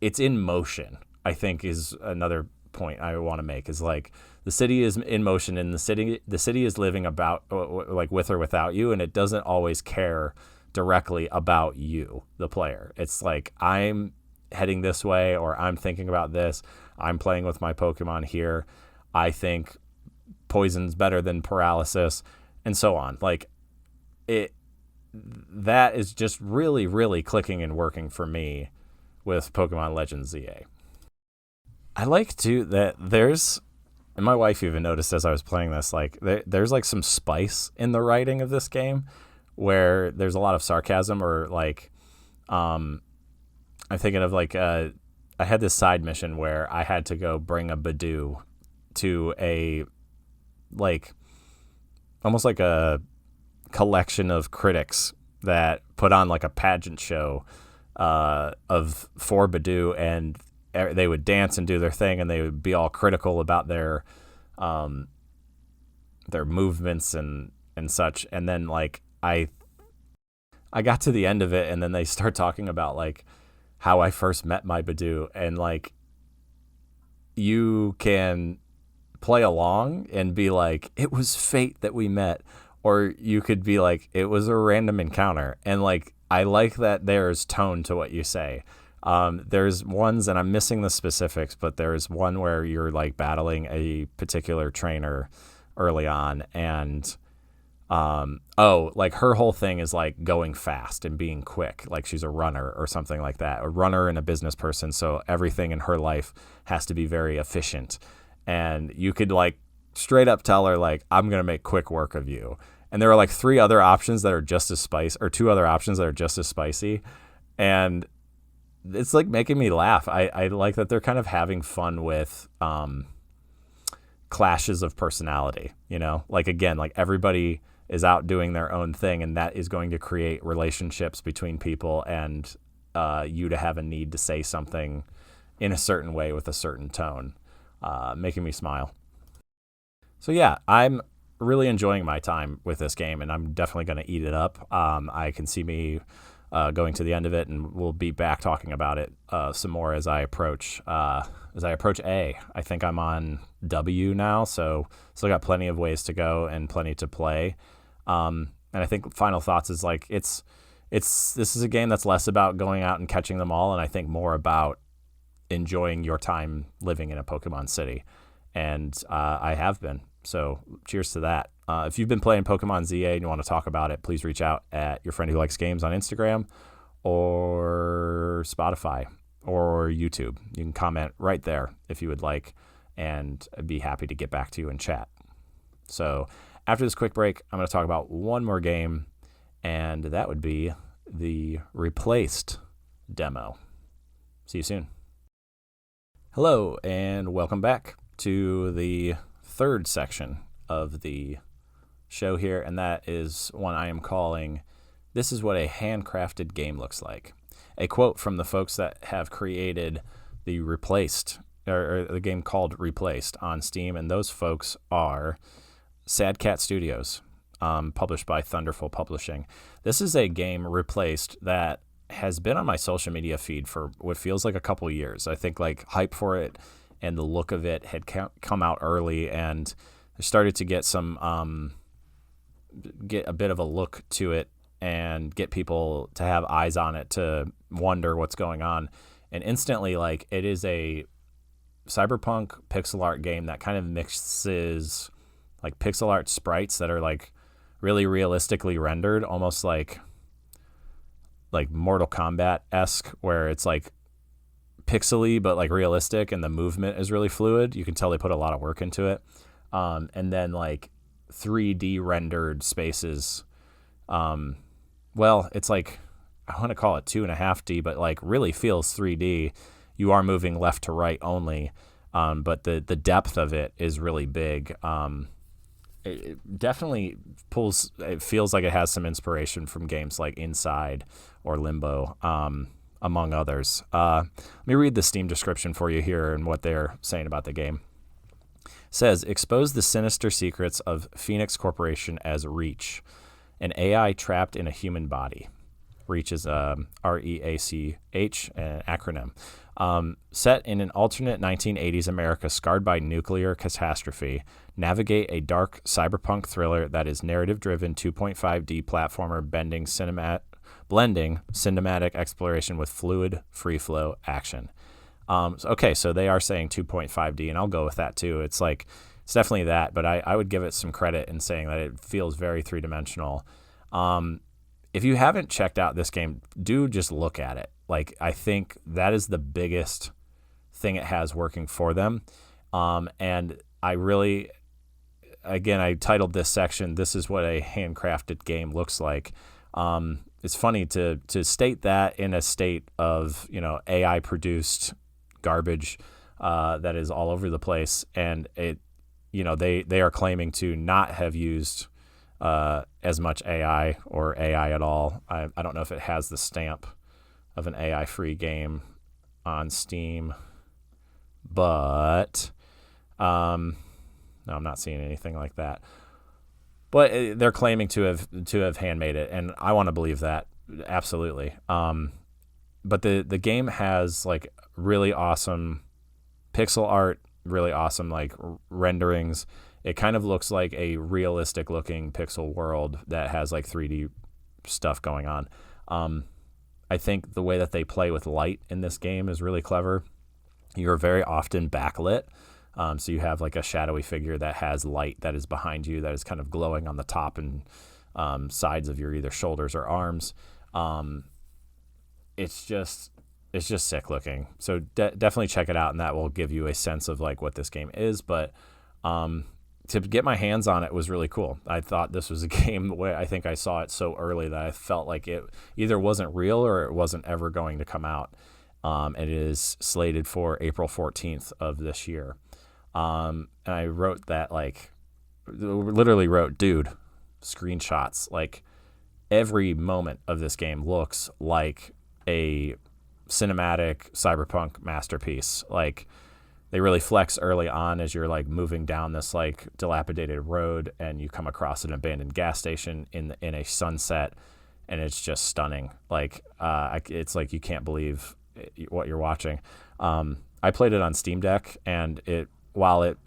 in motion, I think, is another point I want to make, is like the city is in motion, and the city is living about like with or without you, and it doesn't always care directly about you, the player. It's like, I'm heading this way, or I'm thinking about this. I'm playing with my Pokemon here. I think poison's better than paralysis, and so on. Like that is just really, really clicking and working for me with Pokemon Legends ZA. I like too that there's And my wife even noticed as I was playing this, like there's like some spice in the writing of this game, where there's a lot of sarcasm, or like, I'm thinking of like I had this side mission where I had to go bring a Badoo to a, like, almost like a collection of critics that put on like a pageant show of for Badoo, and they would dance and do their thing, and they would be all critical about their movements and such. And then like I got to the end of it, and then they start talking about like how I first met my Badoo, and like you can play along and be like, it was fate that we met, or you could be like, it was a random encounter. And like I like that there's tone to what you say. There's ones, and I'm missing the specifics, but there's one where you're like battling a particular trainer early on, and like her whole thing is like going fast and being quick, like she's a runner or something like that, a runner and a business person, so everything in her life has to be very efficient. And you could like straight up tell her like, I'm gonna make quick work of you. And there are like two other options that are just as spicy, and it's like making me laugh. I like that they're kind of having fun with clashes of personality, you know, like again, like everybody is out doing their own thing, and that is going to create relationships between people, and you to have a need to say something in a certain way with a certain tone, making me smile. So yeah, I'm really enjoying my time with this game, and I'm definitely going to eat it up. I can see me going to the end of it, and we'll be back talking about it some more as I approach A. I think I'm on W now, so still got plenty of ways to go and plenty to play. And I think final thoughts is like this is a game that's less about going out and catching them all, and I think more about enjoying your time living in a Pokemon city. And I have been. So cheers to that. If you've been playing Pokemon ZA and you want to talk about it, please reach out at Your Friend Who Likes Games on Instagram or Spotify or YouTube. You can comment right there if you would like, and I'd be happy to get back to you and chat. So after this quick break, I'm going to talk about one more game, and that would be the Replaced demo. See you soon. Hello, and welcome back to the third section of the show here, and that is one I am calling "This is what a handcrafted game looks like." A quote from the folks that have created the Replaced, or the game called Replaced on Steam, and those folks are Sad Cat Studios, published by Thunderful Publishing. This is a game, Replaced, that has been on my social media feed for what feels like a couple years. I think like hype for it and the look of it had come out early, and I started to get some get a bit of a look to it and get people to have eyes on it, to wonder what's going on. And instantly, like, it is a cyberpunk pixel art game that kind of mixes like pixel art sprites that are like really realistically rendered, almost like Mortal Kombat-esque, where it's like pixely but like realistic, and the movement is really fluid. You can tell they put a lot of work into it. And then like 3D rendered spaces. Well, it's like, I want to call it 2.5D, but like really feels 3D. You are moving left to right only, but the depth of it is really big. It definitely pulls. It feels like it has some inspiration from games like Inside or Limbo, among others. Let me read the Steam description for you here and what they're saying about the game. It says, expose the sinister secrets of Phoenix Corporation as Reach, an AI trapped in a human body. Reach is REACH, an acronym. Set in an alternate 1980s America scarred by nuclear catastrophe, navigate a dark cyberpunk thriller that is narrative-driven 2.5D platformer blending cinematic exploration with fluid, free-flow action. So they are saying 2.5D, and I'll go with that too. It's definitely that, but I would give it some credit in saying that it feels very three-dimensional. If you haven't checked out this game, do just look at it. Like, I think that is the biggest thing it has working for them. And I really, again, I titled this section, "This is what a handcrafted game looks like." It's funny to state that in a state of, AI produced garbage that is all over the place, and they are claiming to not have used as much AI or AI at all. I don't know if it has the stamp of an AI free game on Steam, but no, I'm not seeing anything like that. But they're claiming to have handmade it, and I want to believe that, absolutely. But the game has like really awesome pixel art, really awesome like renderings. It kind of looks like a realistic looking pixel world that has like 3D stuff going on. I think the way that they play with light in this game is really clever. You're very often backlit. So you have like a shadowy figure that has light that is behind you that is kind of glowing on the top and sides of your either shoulders or arms. It's just sick looking. So definitely check it out, and that will give you a sense of like what this game is. But to get my hands on it was really cool. I thought this was a game where I think I saw it so early that I felt like it either wasn't real or it wasn't ever going to come out. It is slated for April 14th of this year. And I wrote that, like, literally wrote, dude, screenshots. Like, every moment of this game looks like a cinematic cyberpunk masterpiece. Like, they really flex early on as you're, like, moving down this, like, dilapidated road, and you come across an abandoned gas station in a sunset, and it's just stunning. Like, it's like you can't believe what you're watching. I played it on Steam Deck, and while it,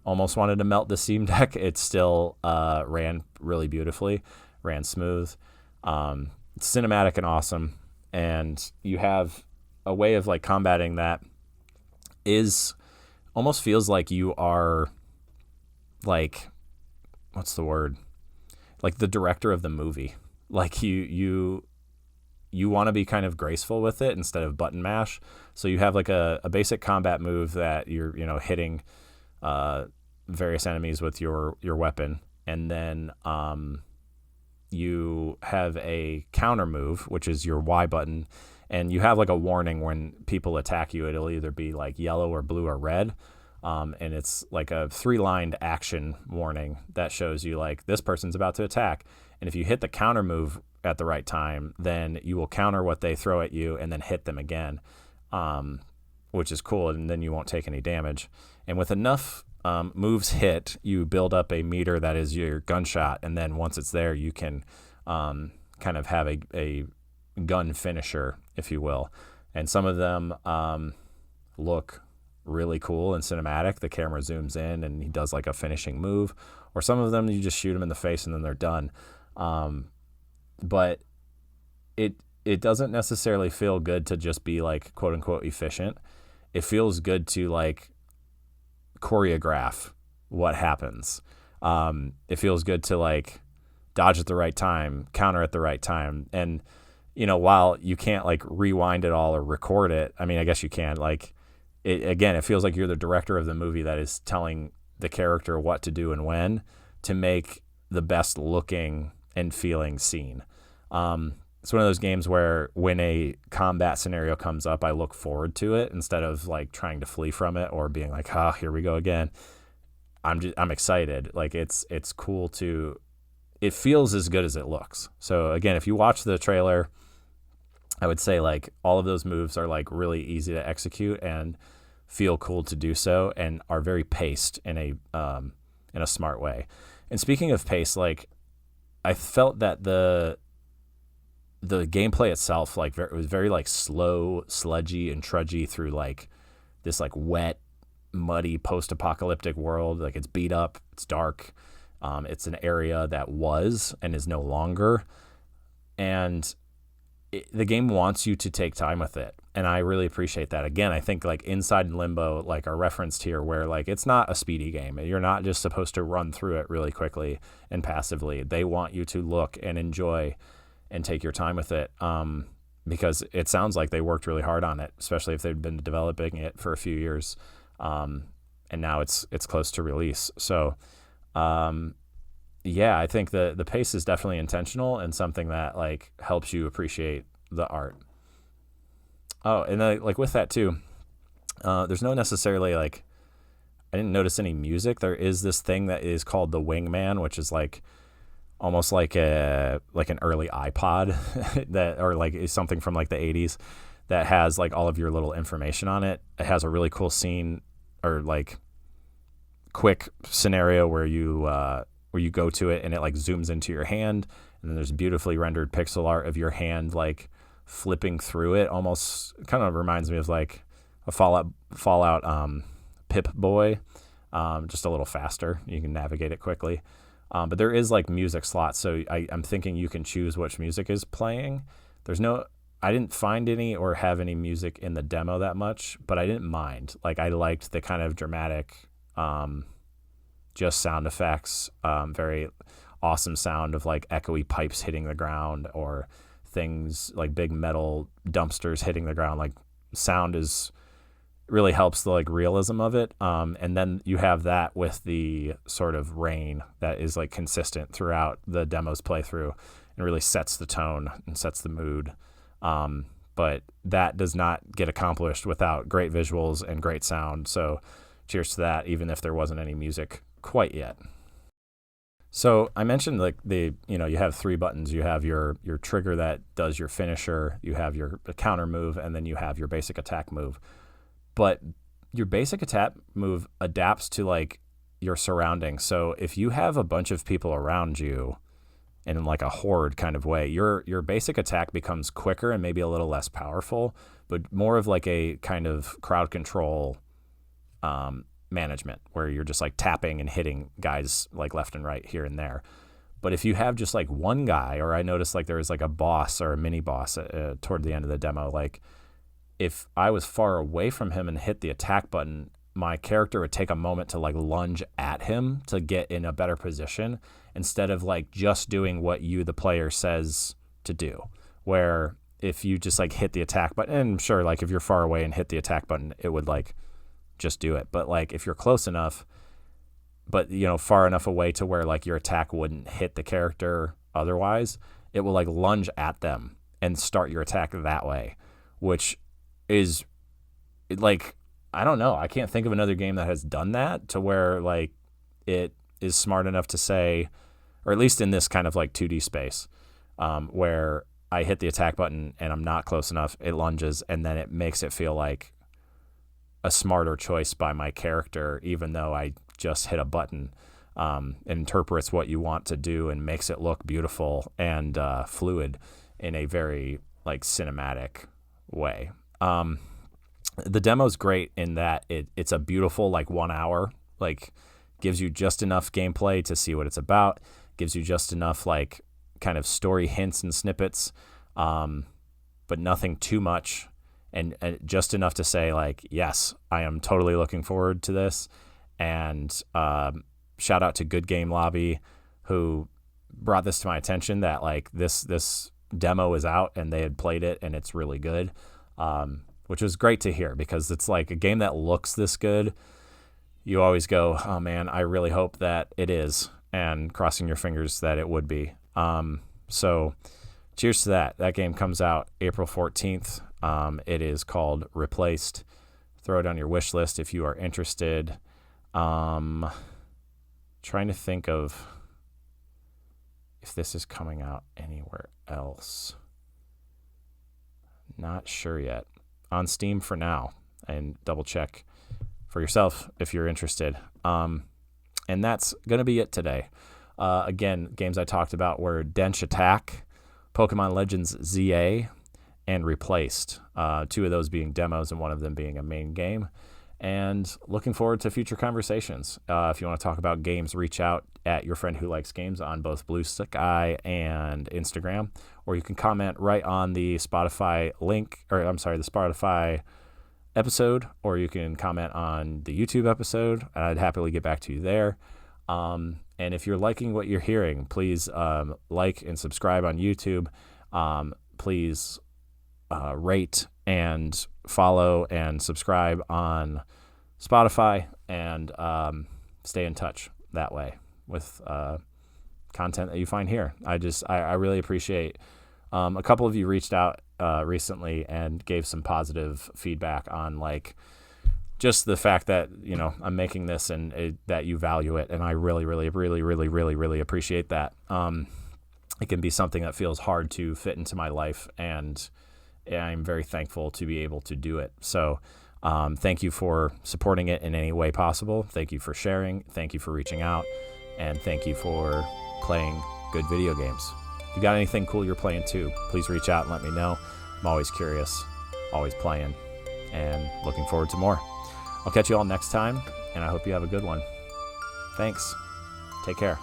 almost wanted to melt the Steam Deck, it still ran really beautifully, ran smooth. It's cinematic and awesome, and you have a way of like combating that is almost feels like you are like, what's the word? Like the director of the movie. Like you want to be kind of graceful with it instead of button mash. So you have like a basic combat move that you're, hitting various enemies with your weapon. And then you have a counter move, which is your Y button. And you have like a warning when people attack you. It'll either be like yellow or blue or red. And it's like a 3-lined action warning that shows you like this person's about to attack. And if you hit the counter move at the right time, then you will counter what they throw at you and then hit them again, which is cool. And then you won't take any damage. And with enough moves hit, you build up a meter that is your gunshot. And then once it's there, you can kind of have a gun finisher, if you will. And some of them look really cool and cinematic. The camera zooms in and he does like a finishing move. Or some of them, you just shoot them in the face and then they're done. But it doesn't necessarily feel good to just be like quote unquote efficient. It feels good to like choreograph what happens. It feels good to like dodge at the right time, counter at the right time. And, while you can't like rewind it all or record it, I mean, I guess you can, like it feels like you're the director of the movie that is telling the character what to do and when to make the best looking and feeling scene. It's one of those games where when a combat scenario comes up, I look forward to it instead of like trying to flee from it or being like, here we go again. I'm excited. Like it's cool it feels as good as it looks. So again, if you watch the trailer, I would say like all of those moves are like really easy to execute and feel cool to do so and are very paced in a smart way. And speaking of pace, like I felt that the gameplay itself, like it was very like slow, sludgy, and trudgy through like this like wet, muddy post-apocalyptic world. Like it's beat up, it's dark, it's an area that was and is no longer, and the game wants you to take time with it, and I really appreciate that. Again, I think like Inside and Limbo like are referenced here, where like it's not a speedy game. You're not just supposed to run through it really quickly and passively. They want you to look and enjoy and take your time with it, because it sounds like they worked really hard on it, especially if they've been developing it for a few years. And and now it's close to release. So, yeah, I think the pace is definitely intentional and something that like helps you appreciate the art. Oh, and like with that too, there's no necessarily like, I didn't notice any music. There is this thing that is called the Wingman, which is like almost like an early iPod that, or like is something from like the 80s that has like all of your little information on it. It has a really cool scene or like quick scenario where you go to it and it like zooms into your hand, and then there's beautifully rendered pixel art of your hand like flipping through it. Almost kind of reminds me of like a Fallout Pip-Boy, just a little faster. You can navigate it quickly. But there is like music slots, so I'm thinking you can choose which music is playing. I didn't find any or have any music in the demo that much, but I didn't mind. Like I liked the kind of dramatic, just sound effects, very awesome sound of like echoey pipes hitting the ground or things like big metal dumpsters hitting the ground. Like sound really helps the like realism of it. And then you have that with the sort of rain that is like consistent throughout the demo's playthrough and really sets the tone and sets the mood. But that does not get accomplished without great visuals and great sound. So cheers to that, even if there wasn't any music quite yet. So I mentioned like you have 3 buttons. You have your trigger that does your finisher, you have your counter move, and then you have your basic attack move. But your basic attack move adapts to like your surroundings. So if you have a bunch of people around you in like a horde kind of way, your basic attack becomes quicker and maybe a little less powerful, but more of like a kind of crowd control management where you're just like tapping and hitting guys like left and right here and there. But if you have just like one guy, or I noticed like there was like a boss or a mini boss toward the end of the demo, like if I was far away from him and hit the attack button, my character would take a moment to like lunge at him to get in a better position instead of like just doing what you, the player, says to do. Where if you just like hit the attack button, and sure, like if you're far away and hit the attack button, it would like just do it. But like if you're close enough, but far enough away to where like your attack wouldn't hit the character otherwise, it will like lunge at them and start your attack that way, which is like, I don't know. I can't think of another game that has done that to where like it is smart enough to say, or at least in this kind of like 2D space, where I hit the attack button and I'm not close enough, it lunges, and then it makes it feel like a smarter choice by my character, even though I just hit a button. It interprets what you want to do and makes it look beautiful and fluid in a very like cinematic way. The demo's great in that it's a beautiful like 1 hour, like gives you just enough gameplay to see what it's about, gives you just enough like kind of story hints and snippets, but nothing too much, and just enough to say like, yes, I am totally looking forward to this. And shout out to Good Game Lobby, who brought this to my attention that like this demo is out and they had played it and it's really good. Which was great to hear, because it's like a game that looks this good. You always go, oh man, I really hope that it is, and crossing your fingers that it would be. So cheers to that. That game comes out April 14th. It is called Replaced. Throw it on your wish list if you are interested. Trying to think of if this is coming out anywhere else. Not sure yet. On Steam for now, and double check for yourself if you're interested. And that's going to be it today. Again, games I talked about were Denshattack, Pokemon Legends ZA, and Replaced. 2 of those being demos and 1 of them being a main game. And looking forward to future conversations. If you want to talk about games, reach out at Your Friend Who Likes Games on both Blue Sky and Instagram. Or you can comment right on the Spotify link, or I'm sorry, the Spotify episode, or you can comment on the YouTube episode. I'd happily get back to you there. And if you're liking what you're hearing, please like and subscribe on YouTube. Please rate and follow and subscribe on Spotify. and stay in touch that way with content that you find here. I really appreciate. A couple of you reached out recently and gave some positive feedback on like just the fact that, you know, I'm making this and that you value it. And I really, really, really, really, really, really appreciate that. It can be something that feels hard to fit into my life, and I'm very thankful to be able to do it. So thank you for supporting it in any way possible. Thank you for sharing. Thank you for reaching out. And thank you for playing good video games. If you got anything cool you're playing too, please reach out and let me know. I'm always curious, always playing, and looking forward to more. I'll catch you all next time, and I hope you have a good one. Thanks. Take care.